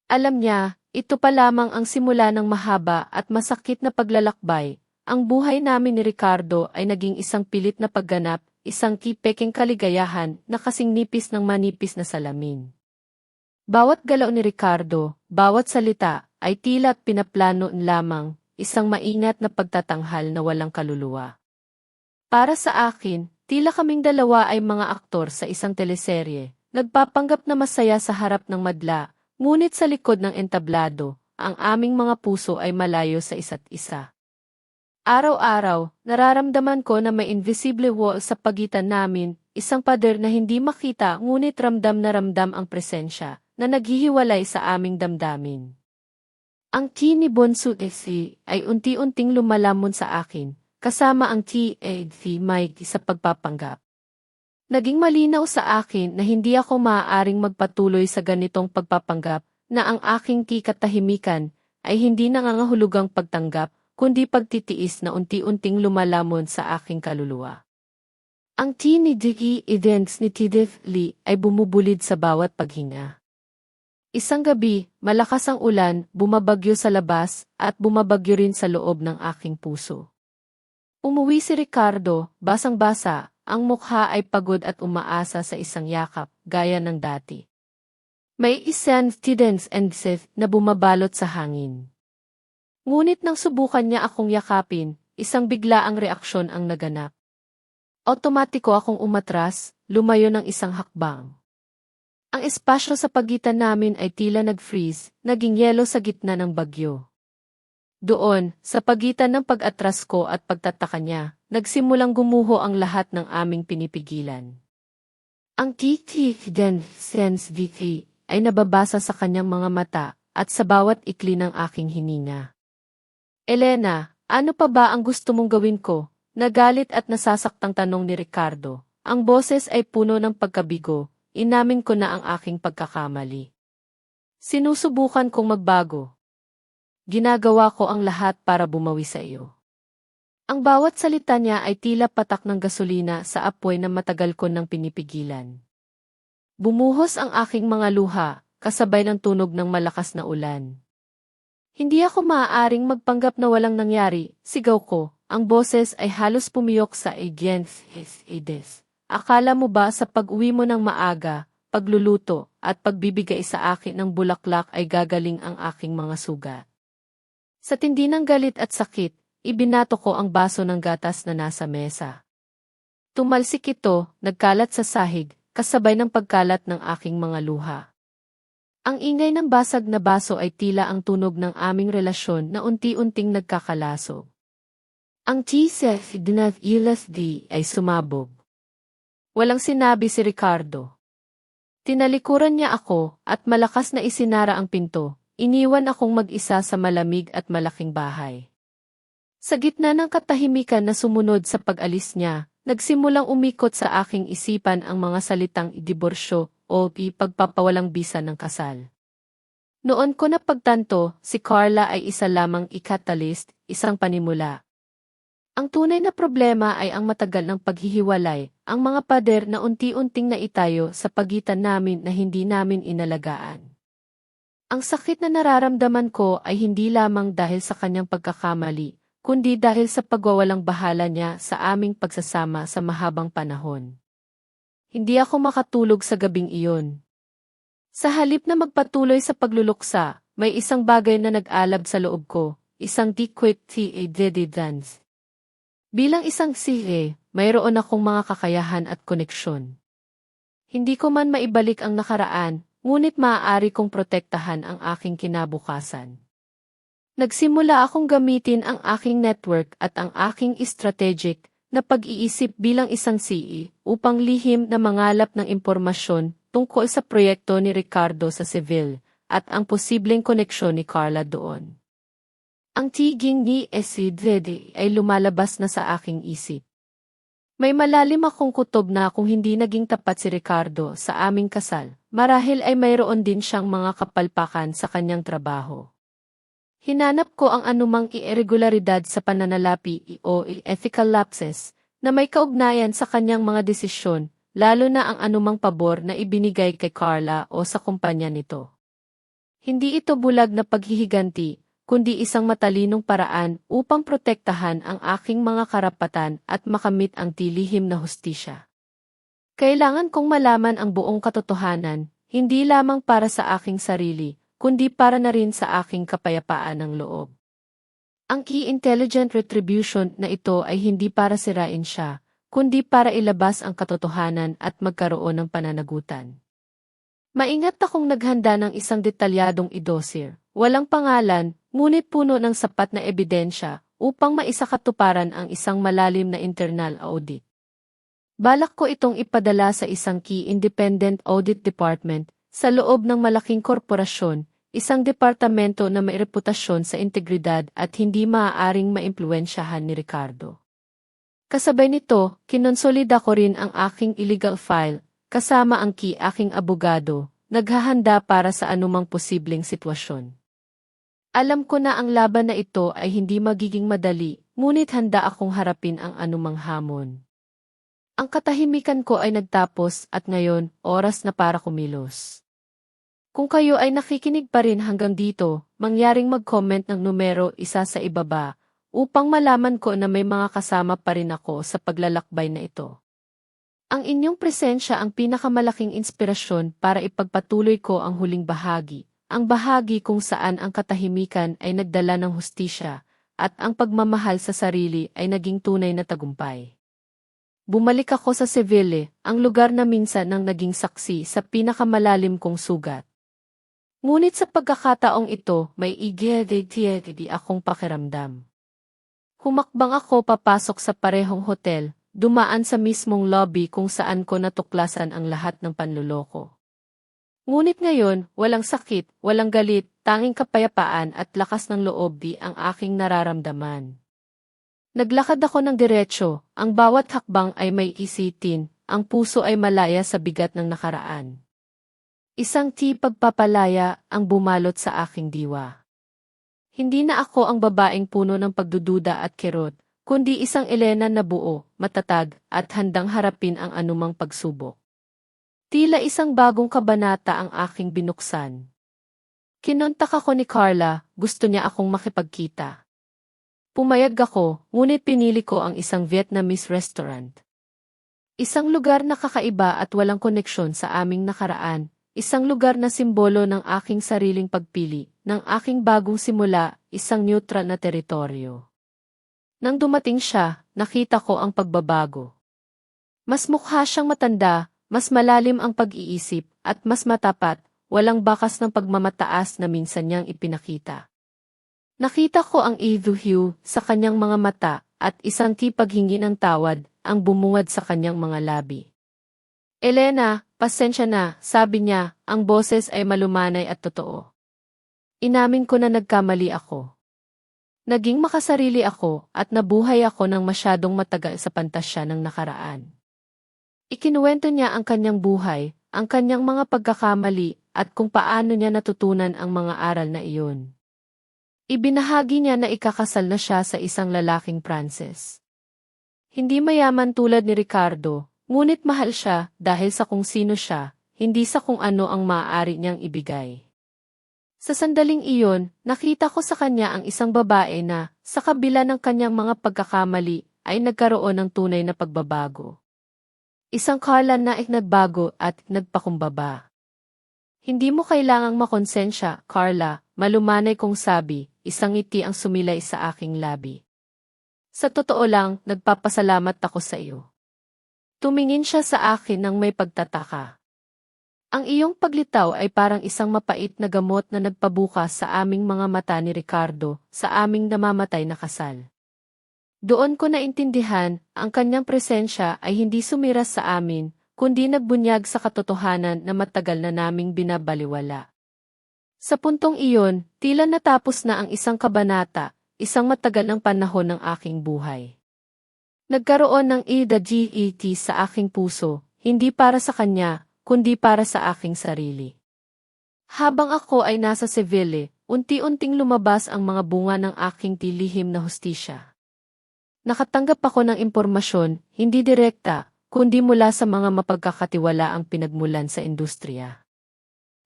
Alam niya, ito pa lamang ang simula ng mahaba at masakit na paglalakbay. Ang buhay namin ni Ricardo ay naging isang pilit na pagganap, isang kipeking kaligayahan na kasing nipis ng manipis na salamin. Bawat galaw ni Ricardo, bawat salita, ay tila pinaplano lamang, isang maingat na pagtatanghal na walang kaluluwa. Para sa akin, tila kaming dalawa ay mga aktor sa isang teleserye, nagpapanggap na masaya sa harap ng madla, ngunit sa likod ng entablado, ang aming mga puso ay malayo sa isa't isa. Araw-araw, nararamdaman ko na may invisible wall sa pagitan namin, isang pader na hindi makita ngunit ramdam na ramdam ang presensya, na naghihiwalay sa aming damdamin. Ang ki ni Bonsu Esi ay unti-unting lumalamon sa akin, kasama ang ki Mike sa pagpapanggap. Naging malinaw sa akin na hindi ako maaaring magpatuloy sa ganitong pagpapanggap, na ang aking katahimikan ay hindi nangangahulugang pagtanggap, kundi pagtitiis na unti-unting lumalamon sa aking kaluluwa. Ang ni Digi Events ni Tidef Lee ay bumubulid sa bawat paghinga. Isang gabi, malakas ang ulan, bumabagyo sa labas, at bumabagyo rin sa loob ng aking puso. Umuwi si Ricardo, basang-basa, ang mukha ay pagod at umaasa sa isang yakap, gaya ng dati. May isang tidens and seth na bumabalot sa hangin. Ngunit nang subukan niya akong yakapin, isang biglaang reaksyon ang naganap. Otomatiko akong umatras, lumayo ng isang hakbang. Ang espasyo sa pagitan namin ay tila nag-freeze, naging yelo sa gitna ng bagyo. Doon, sa pagitan ng pag-atras ko at pagtataka niya, nagsimulang gumuho ang lahat ng aming pinipigilan. Ang den sense VT ay nababasa sa kanyang mga mata at sa bawat ikli ng aking hininga. Elena, ano pa ba ang gusto mong gawin ko? Nagalit at nasasaktang tanong ni Ricardo. Ang boses ay puno ng pagkabigo, inamin ko na ang aking pagkakamali. Sinusubukan kong magbago. Ginagawa ko ang lahat para bumawi sa iyo. Ang bawat salita niya ay tila patak ng gasolina sa apoy na matagal ko nang pinipigilan. Bumuhos ang aking mga luha, kasabay ng tunog ng malakas na ulan. Hindi ako maaaring magpanggap na walang nangyari, sigaw ko. Ang boses ay halos pumiyok sa against his ides. Akala mo ba sa pag-uwi mo ng maaga, pagluluto, at pagbibigay sa akin ng bulaklak ay gagaling ang aking mga sugat? Sa tindi ng galit at sakit, ibinato ko ang baso ng gatas na nasa mesa. Tumalsik ito, nagkalat sa sahig, kasabay ng pagkalat ng aking mga luha. Ang ingay ng basag na baso ay tila ang tunog ng aming relasyon na unti-unting nagkakalaso. Ang cheese dinat ilas di ay sumabog. Walang sinabi si Ricardo. Tinalikuran niya ako at malakas na isinara ang pinto. Iniwan akong mag-isa sa malamig at malaking bahay. Sa gitna ng katahimikan na sumunod sa pag-alis niya, nagsimulang umikot sa aking isipan ang mga salitang idiborsyo o ipagpapawalang bisa ng kasal. Noon ko napagtanto, si Carla ay isa lamang i-catalyst, isang panimula. Ang tunay na problema ay ang matagal ng paghihiwalay, ang mga pader na unti-unting naitayo sa pagitan namin na hindi namin inalagaan. Ang sakit na nararamdaman ko ay hindi lamang dahil sa kanyang pagkakamali, kundi dahil sa pagwawalang bahala niya sa aming pagsasama sa mahabang panahon. Hindi ako makatulog sa gabing iyon. Sa halip na magpatuloy sa pagluluksa, may isang bagay na nag-alab sa loob ko, isang quick dance. Bilang isang CA, mayroon akong mga kakayahan at koneksyon. Hindi ko man maibalik ang nakaraan, ngunit maaari kong protektahan ang aking kinabukasan. Nagsimula akong gamitin ang aking network at ang aking strategic na pag-iisip bilang isang CE upang lihim na mangalap ng impormasyon tungkol sa proyekto ni Ricardo sa Seville at ang posibleng koneksyon ni Carla doon. Ang tiging ni Esidrede ay lumalabas na sa aking isip. May malalim akong kutob na kung hindi naging tapat si Ricardo sa aming kasal, marahil ay mayroon din siyang mga kapalpakan sa kanyang trabaho. Hinanap ko ang anumang irregularidad sa pananalapi o ethical lapses na may kaugnayan sa kanyang mga desisyon, lalo na ang anumang pabor na ibinigay kay Carla o sa kumpanya nito. Hindi ito bulag na paghihiganti, kundi isang matalinong paraan upang protektahan ang aking mga karapatan at makamit ang tilihim na hustisya. Kailangan kong malaman ang buong katotohanan, hindi lamang para sa aking sarili, kundi para na rin sa aking kapayapaan ng loob. Ang key intelligent retribution na ito ay hindi para sirain siya, kundi para ilabas ang katotohanan at magkaroon ng pananagutan. Maingat akong naghanda ng isang detalyadong idosir, walang pangalan, ngunit puno ng sapat na ebidensya upang maisakatuparan ang isang malalim na internal audit. Balak ko itong ipadala sa isang key independent audit department sa loob ng malaking korporasyon, isang departamento na may reputasyon sa integridad at hindi maaaring maimpluwensyahan ni Ricardo. Kasabay nito, kinonsolida ko rin ang aking illegal file, kasama ang key aking abogado, naghahanda para sa anumang posibleng sitwasyon. Alam ko na ang laban na ito ay hindi magiging madali, ngunit handa akong harapin ang anumang hamon. Ang katahimikan ko ay nagtapos at ngayon, oras na para kumilos. Kung kayo ay nakikinig pa rin hanggang dito, mangyaring mag-comment ng numero 1 sa ibaba, upang malaman ko na may mga kasama pa rin ako sa paglalakbay na ito. Ang inyong presensya ang pinakamalaking inspirasyon para ipagpatuloy ko ang huling bahagi, ang bahagi kung saan ang katahimikan ay nagdala ng hustisya, at ang pagmamahal sa sarili ay naging tunay na tagumpay. Bumalik ako sa Seville, ang lugar na minsan nang naging saksi sa pinakamalalim kong sugat. Ngunit sa pagkakataong ito, may igedi akong pakiramdam. Humakbang ako papasok sa parehong hotel, dumaan sa mismong lobby kung saan ko natuklasan ang lahat ng panluloko. Ngunit ngayon, walang sakit, walang galit, tanging kapayapaan at lakas ng loob di ang aking nararamdaman. Naglakad ako ng diretsyo, ang bawat hakbang ay may isitin, ang puso ay malaya sa bigat ng nakaraan. Isang pagpapalaya ang bumalot sa aking diwa. Hindi na ako ang babaeng puno ng pagdududa at kirot, kundi isang Elena na buo, matatag, at handang harapin ang anumang pagsubok. Tila isang bagong kabanata ang aking binuksan. Kinontak ako ni Carla, gusto niya akong makipagkita. Pumayag ako, ngunit pinili ko ang isang Vietnamese restaurant. Isang lugar na kakaiba at walang koneksyon sa aming nakaraan, isang lugar na simbolo ng aking sariling pagpili, ng aking bagong simula, isang neutral na teritoryo. Nang dumating siya, nakita ko ang pagbabago. Mas mukha siyang matanda, mas malalim ang pag-iisip, at mas matapat, walang bakas ng pagmamataas na minsan niyang ipinakita. Nakita ko ang hue sa kanyang mga mata, at isang paghingi ng tawad, ang bumungad sa kanyang mga labi. Elena, pasensya na, sabi niya, ang boses ay malumanay at totoo. Inamin ko na nagkamali ako. Naging makasarili ako, at nabuhay ako ng masyadong matagal sa pantasya ng nakaraan. Ikinuwento niya ang kanyang buhay, ang kanyang mga pagkakamali, at kung paano niya natutunan ang mga aral na iyon. Ibinahagi niya na ikakasal na siya sa isang lalaking Pranses. Hindi mayaman tulad ni Ricardo, ngunit mahal siya dahil sa kung sino siya, hindi sa kung ano ang maaari niyang ibigay. Sa sandaling iyon, nakita ko sa kanya ang isang babae na, sa kabila ng kanyang mga pagkakamali, ay nagkaroon ng tunay na pagbabago. Isang Carla na nagbago at nagpakumbaba. Hindi mo kailangang makonsensya, Carla, malumanay kong sabi, isang ngiti ang sumilay sa aking labi. Sa totoo lang, nagpapasalamat ako sa iyo. Tumingin siya sa akin nang may pagtataka. Ang iyong paglitaw ay parang isang mapait na gamot na nagpabukas sa aming mga mata ni Ricardo, sa aming namamatay na kasal. Doon ko naintindihan, ang kanyang presensya ay hindi sumiras sa amin, kundi nagbunyag sa katotohanan na matagal na naming binabaliwala. Sa puntong iyon, tila natapos na ang isang kabanata, isang matagal ng panahon ng aking buhay. Nagkaroon ng get sa aking puso, hindi para sa kanya, kundi para sa aking sarili. Habang ako ay nasa Seville, unti-unting lumabas ang mga bunga ng aking tilihim na hustisya. Nakatanggap ako ng impormasyon, hindi direkta, kundi mula sa mga mapagkakatiwalaang pinagmulan sa industriya.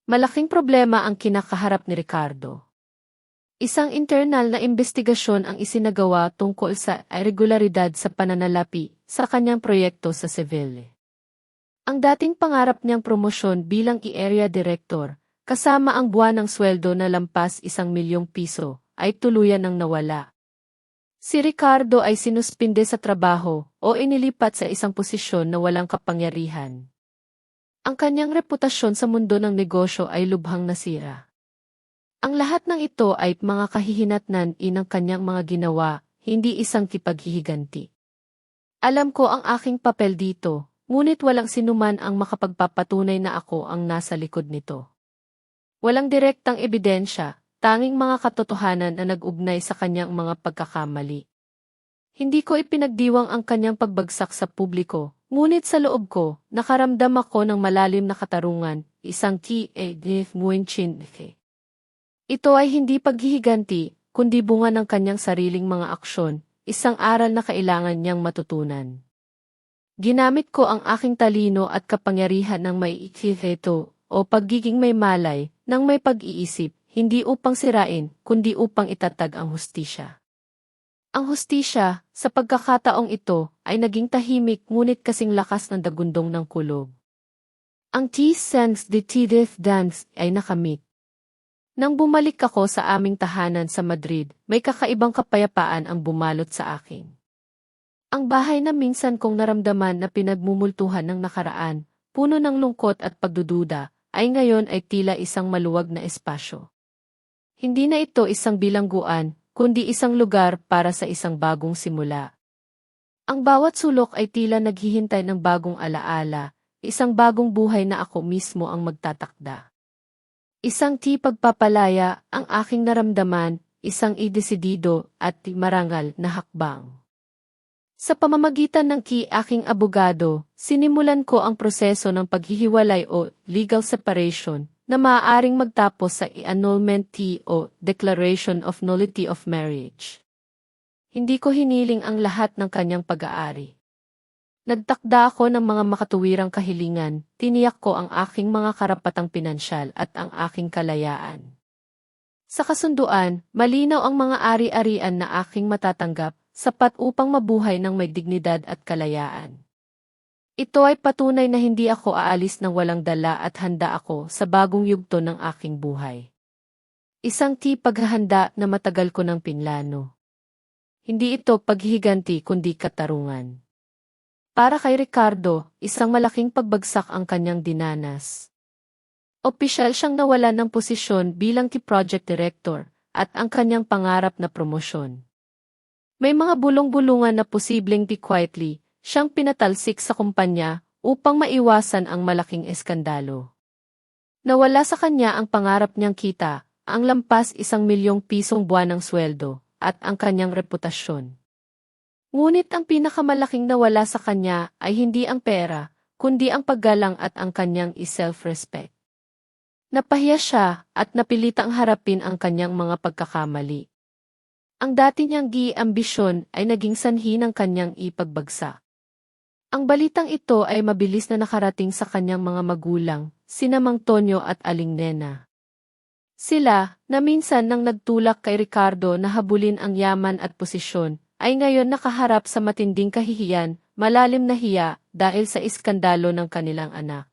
Malaking problema ang kinakaharap ni Ricardo. Isang internal na investigasyon ang isinagawa tungkol sa irregularidad sa pananalapi sa kanyang proyekto sa Seville. Ang dating pangarap niyang promosyon bilang area director, kasama ang buwan ng sweldo na lampas 1 milyong piso, ay tuluyan ng nawala. Si Ricardo ay sinuspinde sa trabaho o inilipat sa isang posisyon na walang kapangyarihan. Ang kanyang reputasyon sa mundo ng negosyo ay lubhang nasira. Ang lahat ng ito ay mga kahihinatnan ng kanyang mga ginawa, hindi isang kipaghihiganti. Alam ko ang aking papel dito, ngunit walang sinuman ang makapagpapatunay na ako ang nasa likod nito. Walang direktang ebidensya, tanging mga katotohanan na nag-ugnay sa kanyang mga pagkakamali. Hindi ko ipinagdiwang ang kanyang pagbagsak sa publiko, ngunit sa loob ko, nakaramdam ako ng malalim na katarungan, isang Ito ay hindi paghihiganti, kundi bunga ng kanyang sariling mga aksyon, isang aral na kailangan niyang matutunan. Ginamit ko ang aking talino at kapangyarihan ng may ikiheto o pagiging may malay, ng may pag-iisip, hindi upang sirain, kundi upang itatag ang hustisya. Ang hustisya, sa pagkakataong ito, ay naging tahimik ngunit kasing lakas ng dagundong ng kulog. Ang T-Sense de T-Death Dance ay nakamit. Nang bumalik ako sa aming tahanan sa Madrid, may kakaibang kapayapaan ang bumalot sa akin. Ang bahay na minsan kong naramdaman na pinagmumultuhan ng nakaraan, puno ng lungkot at pagdududa, ay ngayon ay tila isang maluwag na espasyo. Hindi na ito isang bilangguan, kundi isang lugar para sa isang bagong simula. Ang bawat sulok ay tila naghihintay ng bagong alaala, isang bagong buhay na ako mismo ang magtatakda. Isang pagpapalaya ang aking naramdaman, isang idesidido at marangal na hakbang. Sa pamamagitan ng aking abogado, sinimulan ko ang proseso ng paghihiwalay o legal separation na maaaring magtapos sa annulment o Declaration of Nullity of Marriage. Hindi ko hiniling ang lahat ng kanyang pag-aari. Nagtakda ako ng mga makatuwirang kahilingan, tiniyak ko ang aking mga karapatang pinansyal at ang aking kalayaan. Sa kasunduan, malinaw ang mga ari-arian na aking matatanggap, sapat upang mabuhay ng may dignidad at kalayaan. Ito ay patunay na hindi ako aalis ng walang dala at handa ako sa bagong yugto ng aking buhay. Isang paghahanda na matagal ko ng pinlano. Hindi ito paghihiganti kundi katarungan. Para kay Ricardo, isang malaking pagbagsak ang kanyang dinanas. Opisyal siyang nawalan ng posisyon bilang project director at ang kanyang pangarap na promosyon. May mga bulong-bulungan na posibleng quietly siyang pinatalsik sa kumpanya upang maiwasan ang malaking eskandalo. Nawala sa kanya ang pangarap niyang kita, ang lampas 1 milyong pisong buwanang sweldo, at ang kanyang reputasyon. Ngunit ang pinakamalaking nawala sa kanya ay hindi ang pera, kundi ang paggalang at ang kanyang self-respect. Napahiya siya at napilitang harapin ang kanyang mga pagkakamali. Ang dati niyang ambisyon ay naging sanhi ng kanyang ipagbagsak. Ang balitang ito ay mabilis na nakarating sa kanyang mga magulang, sina Mang Tonyo at Aling Nena. Sila, na minsan nang nagtulak kay Ricardo na habulin ang yaman at posisyon, ay ngayon nakaharap sa matinding kahihiyan, malalim na hiya, dahil sa iskandalo ng kanilang anak.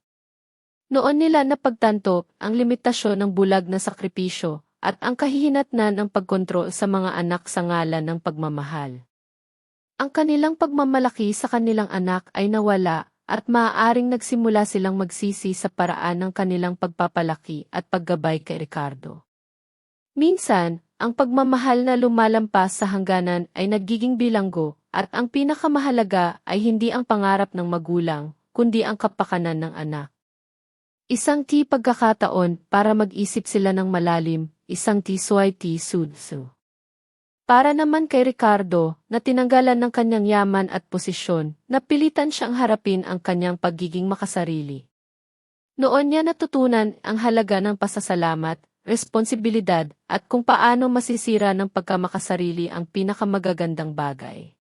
Noon nila napagtanto ang limitasyon ng bulag na sakripisyo, at ang kahihinatnan ng pagkontrol sa mga anak sa ngalan ng pagmamahal. Ang kanilang pagmamalaki sa kanilang anak ay nawala at maaaring nagsimula silang magsisi sa paraan ng kanilang pagpapalaki at paggabay kay Ricardo. Minsan, ang pagmamahal na lumalampas sa hangganan ay nagiging bilanggo at ang pinakamahalaga ay hindi ang pangarap ng magulang, kundi ang kapakanan ng anak. Isang pagkakataon para mag-isip sila ng malalim, isang suway sudso. Para naman kay Ricardo, na tinanggalan ng kanyang yaman at posisyon, napilitan siyang harapin ang kanyang pagiging makasarili. Noon niya natutunan ang halaga ng pasasalamat, responsibilidad, at kung paano masisira ng pagkamakasarili ang pinakamagagandang bagay.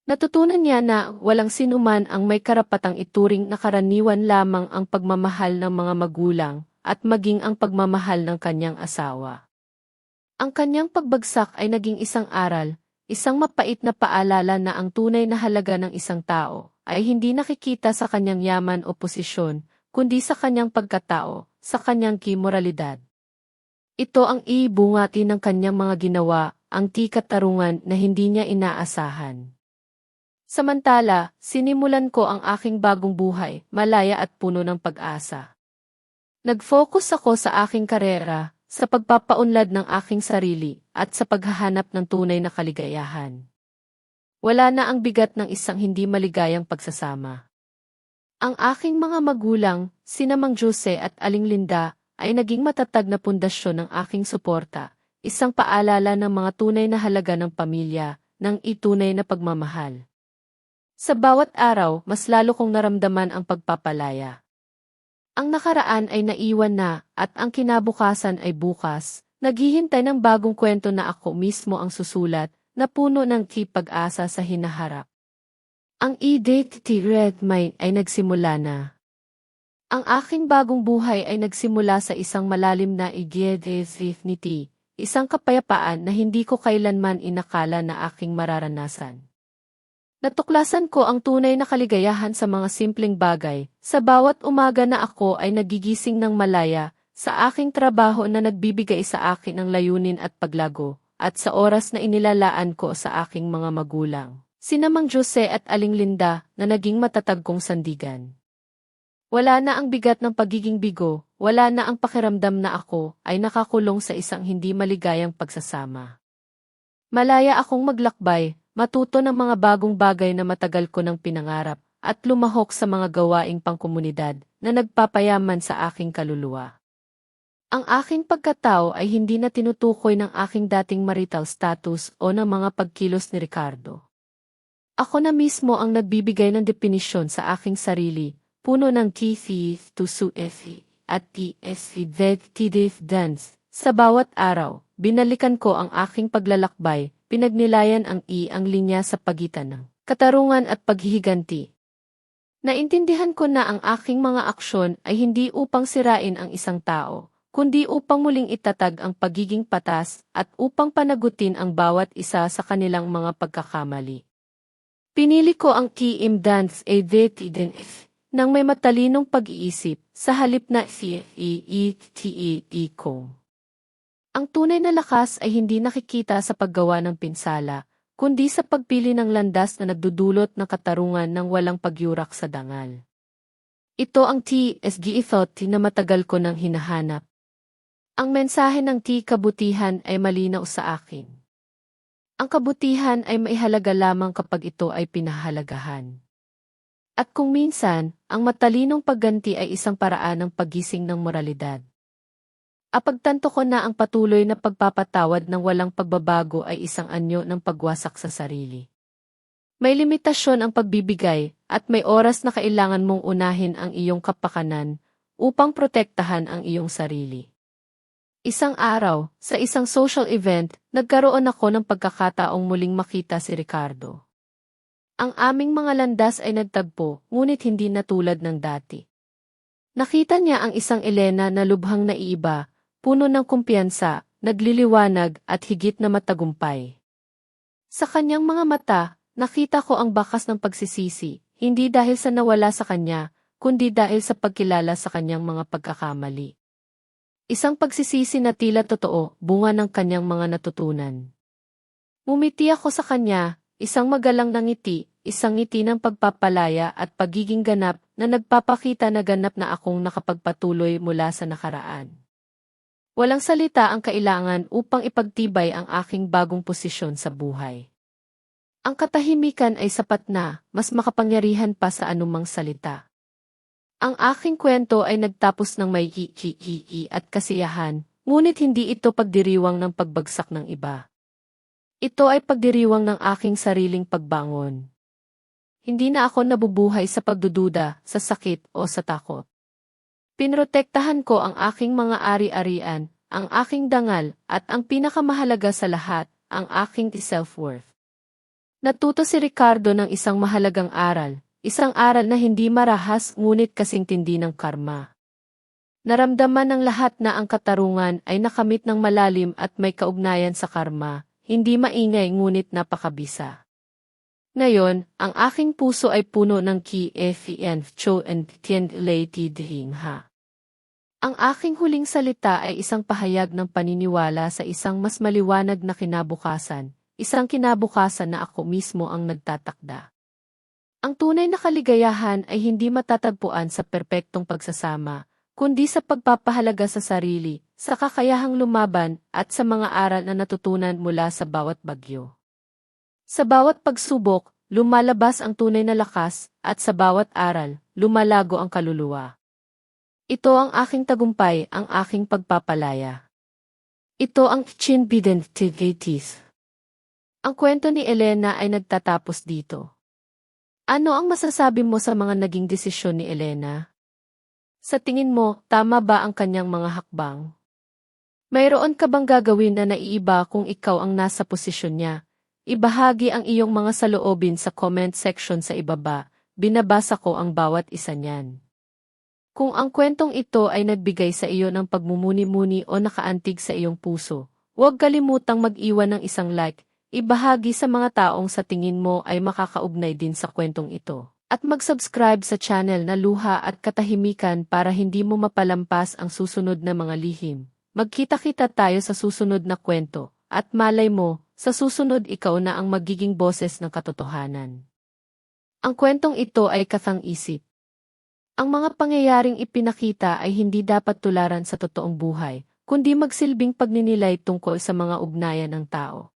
Natutunan niya na walang sinuman ang may karapatang ituring na karaniwan lamang ang pagmamahal ng mga magulang at maging ang pagmamahal ng kanyang asawa. Ang kanyang pagbagsak ay naging isang aral, isang mapait na paalala na ang tunay na halaga ng isang tao ay hindi nakikita sa kanyang yaman o posisyon, kundi sa kanyang pagkatao, sa kanyang moralidad. Ito ang ibungati ng kanyang mga ginawa, ang katarungan na hindi niya inaasahan. Samantala, sinimulan ko ang aking bagong buhay, malaya at puno ng pag-asa. Nag-focus ako sa aking karera, sa pagpapaunlad ng aking sarili, at sa paghahanap ng tunay na kaligayahan. Wala na ang bigat ng isang hindi maligayang pagsasama. Ang aking mga magulang, sina Mang Jose at Aling Linda, ay naging matatag na pundasyon ng aking suporta, isang paalala ng mga tunay na halaga ng pamilya, ng itunay na pagmamahal. Sa bawat araw, mas lalo kong naramdaman ang pagpapalaya. Ang nakaraan ay naiwan na, at ang kinabukasan ay bukas, naghihintay ng bagong kwento na ako mismo ang susulat, na puno ng pag-asa sa hinaharap. Ang Identity Red Mind ay nagsimula na. Ang aking bagong buhay ay nagsimula sa isang malalim na identity, isang kapayapaan na hindi ko kailanman inakala na aking mararanasan. Natuklasan ko ang tunay na kaligayahan sa mga simpleng bagay, sa bawat umaga na ako ay nagigising ng malaya, sa aking trabaho na nagbibigay sa akin ng layunin at paglago, at sa oras na inilalaan ko sa aking mga magulang, sina Mang Jose at Aling Linda na naging matatag kong sandigan. Wala na ang bigat ng pagiging bigo, wala na ang pakiramdam na ako ay nakakulong sa isang hindi maligayang pagsasama. Malaya akong maglakbay, matuto ng mga bagong bagay na matagal ko nang pinangarap, at lumahok sa mga gawaing pangkomunidad na nagpapayaman sa aking kaluluwa. Ang aking pagkatao ay hindi na tinutukoy ng aking dating marital status o ng mga pagkilos ni Ricardo. Ako na mismo ang nagbibigay ng definisyon sa aking sarili, puno ng TV, tusu efi, at TSV dance. Sa bawat araw, binalikan ko ang aking paglalakbay, pinagnilayan ang ang linya sa pagitan ng katarungan at paghihiganti. Naintindihan ko na ang aking mga aksyon ay hindi upang sirain ang isang tao, kundi upang muling itatag ang pagiging patas at upang panagutin ang bawat isa sa kanilang mga pagkakamali. Pinili ko ang Kim Dance AVTDNF nang may matalinong pag-iisip sa halip na ko. Ang tunay na lakas ay hindi nakikita sa paggawa ng pinsala, kundi sa pagpili ng landas na nagdudulot ng katarungan ng walang pagyurak sa dangal. Ito ang TSG thought na matagal ko nang hinahanap. Ang mensahe ng kabutihan ay malinaw sa akin. Ang kabutihan ay maihalaga lamang kapag ito ay pinahalagahan. At kung minsan, ang matalinong pagganti ay isang paraan ng paggising ng moralidad. Apagtanto ko na ang patuloy na pagpapatawad ng walang pagbabago ay isang anyo ng pagwasak sa sarili. May limitasyon ang pagbibigay at may oras na kailangan mong unahin ang iyong kapakanan upang protektahan ang iyong sarili. Isang araw, sa isang social event, nagkaroon ako ng pagkakataong muling makita si Ricardo. Ang aming mga landas ay nagtagpo, ngunit hindi na tulad ng dati. Nakita niya ang isang Elena na lubhang naiiba, puno ng kumpiyansa, nagliliwanag at higit na matagumpay. Sa kanyang mga mata, nakita ko ang bakas ng pagsisisi, hindi dahil sa nawala sa kanya, kundi dahil sa pagkilala sa kanyang mga pagkakamali. Isang pagsisisi na tila totoo, bunga ng kanyang mga natutunan. Ngumiti ako sa kanya, isang magalang na ngiti, isang ngiti ng pagpapalaya at pagiging ganap na nagpapakita na ganap na akong nakapagpatuloy mula sa nakaraan. Walang salita ang kailangan upang ipagtibay ang aking bagong posisyon sa buhay. Ang katahimikan ay sapat na, mas makapangyarihan pa sa anumang salita. Ang aking kwento ay nagtapos ng may at kasiyahan, ngunit hindi ito pagdiriwang ng pagbagsak ng iba. Ito ay pagdiriwang ng aking sariling pagbangon. Hindi na ako nabubuhay sa pagdududa, sa sakit o sa takot. Pinrotektahan ko ang aking mga ari-arian, ang aking dangal, at ang pinakamahalaga sa lahat, ang aking self-worth. Natuto si Ricardo ng isang mahalagang aral. Isang aral na hindi marahas ngunit kasing tindi ng karma. Naramdaman ng lahat na ang katarungan ay nakamit ng malalim at may kaugnayan sa karma, hindi maingay ngunit napakabisa. Ngayon, ang aking puso ay puno ng Ang aking huling salita ay isang pahayag ng paniniwala sa isang mas maliwanag na kinabukasan, isang kinabukasan na ako mismo ang nagtatakda. Ang tunay na kaligayahan ay hindi matatagpuan sa perpektong pagsasama, kundi sa pagpapahalaga sa sarili, sa kakayahang lumaban, at sa mga aral na natutunan mula sa bawat bagyo. Sa bawat pagsubok, lumalabas ang tunay na lakas, at sa bawat aral, lumalago ang kaluluwa. Ito ang aking tagumpay, ang aking pagpapalaya. Ito ang Chinbidentigatis. Ang kwento ni Elena ay nagtatapos dito. Ano ang masasabi mo sa mga naging desisyon ni Elena? Sa tingin mo, tama ba ang kanyang mga hakbang? Mayroon ka bang gagawin na naiiba kung ikaw ang nasa posisyon niya? Ibahagi ang iyong mga saloobin sa comment section sa ibaba, binabasa ko ang bawat isa niyan. Kung ang kwentong ito ay nagbigay sa iyo ng pagmumuni-muni o nakaantig sa iyong puso, huwag kalimutang mag-iwan ng isang like, ibahagi sa mga taong sa tingin mo ay makakaugnay din sa kwentong ito. At mag-subscribe sa channel na Luha at Katahimikan para hindi mo mapalampas ang susunod na mga lihim. Magkita-kita tayo sa susunod na kwento, at malay mo, sa susunod ikaw na ang magiging boses ng katotohanan. Ang kwentong ito ay kathang-isip. Ang mga pangyayaring ipinakita ay hindi dapat tularan sa totoong buhay, kundi magsilbing pagninilay tungkol sa mga ugnayan ng tao.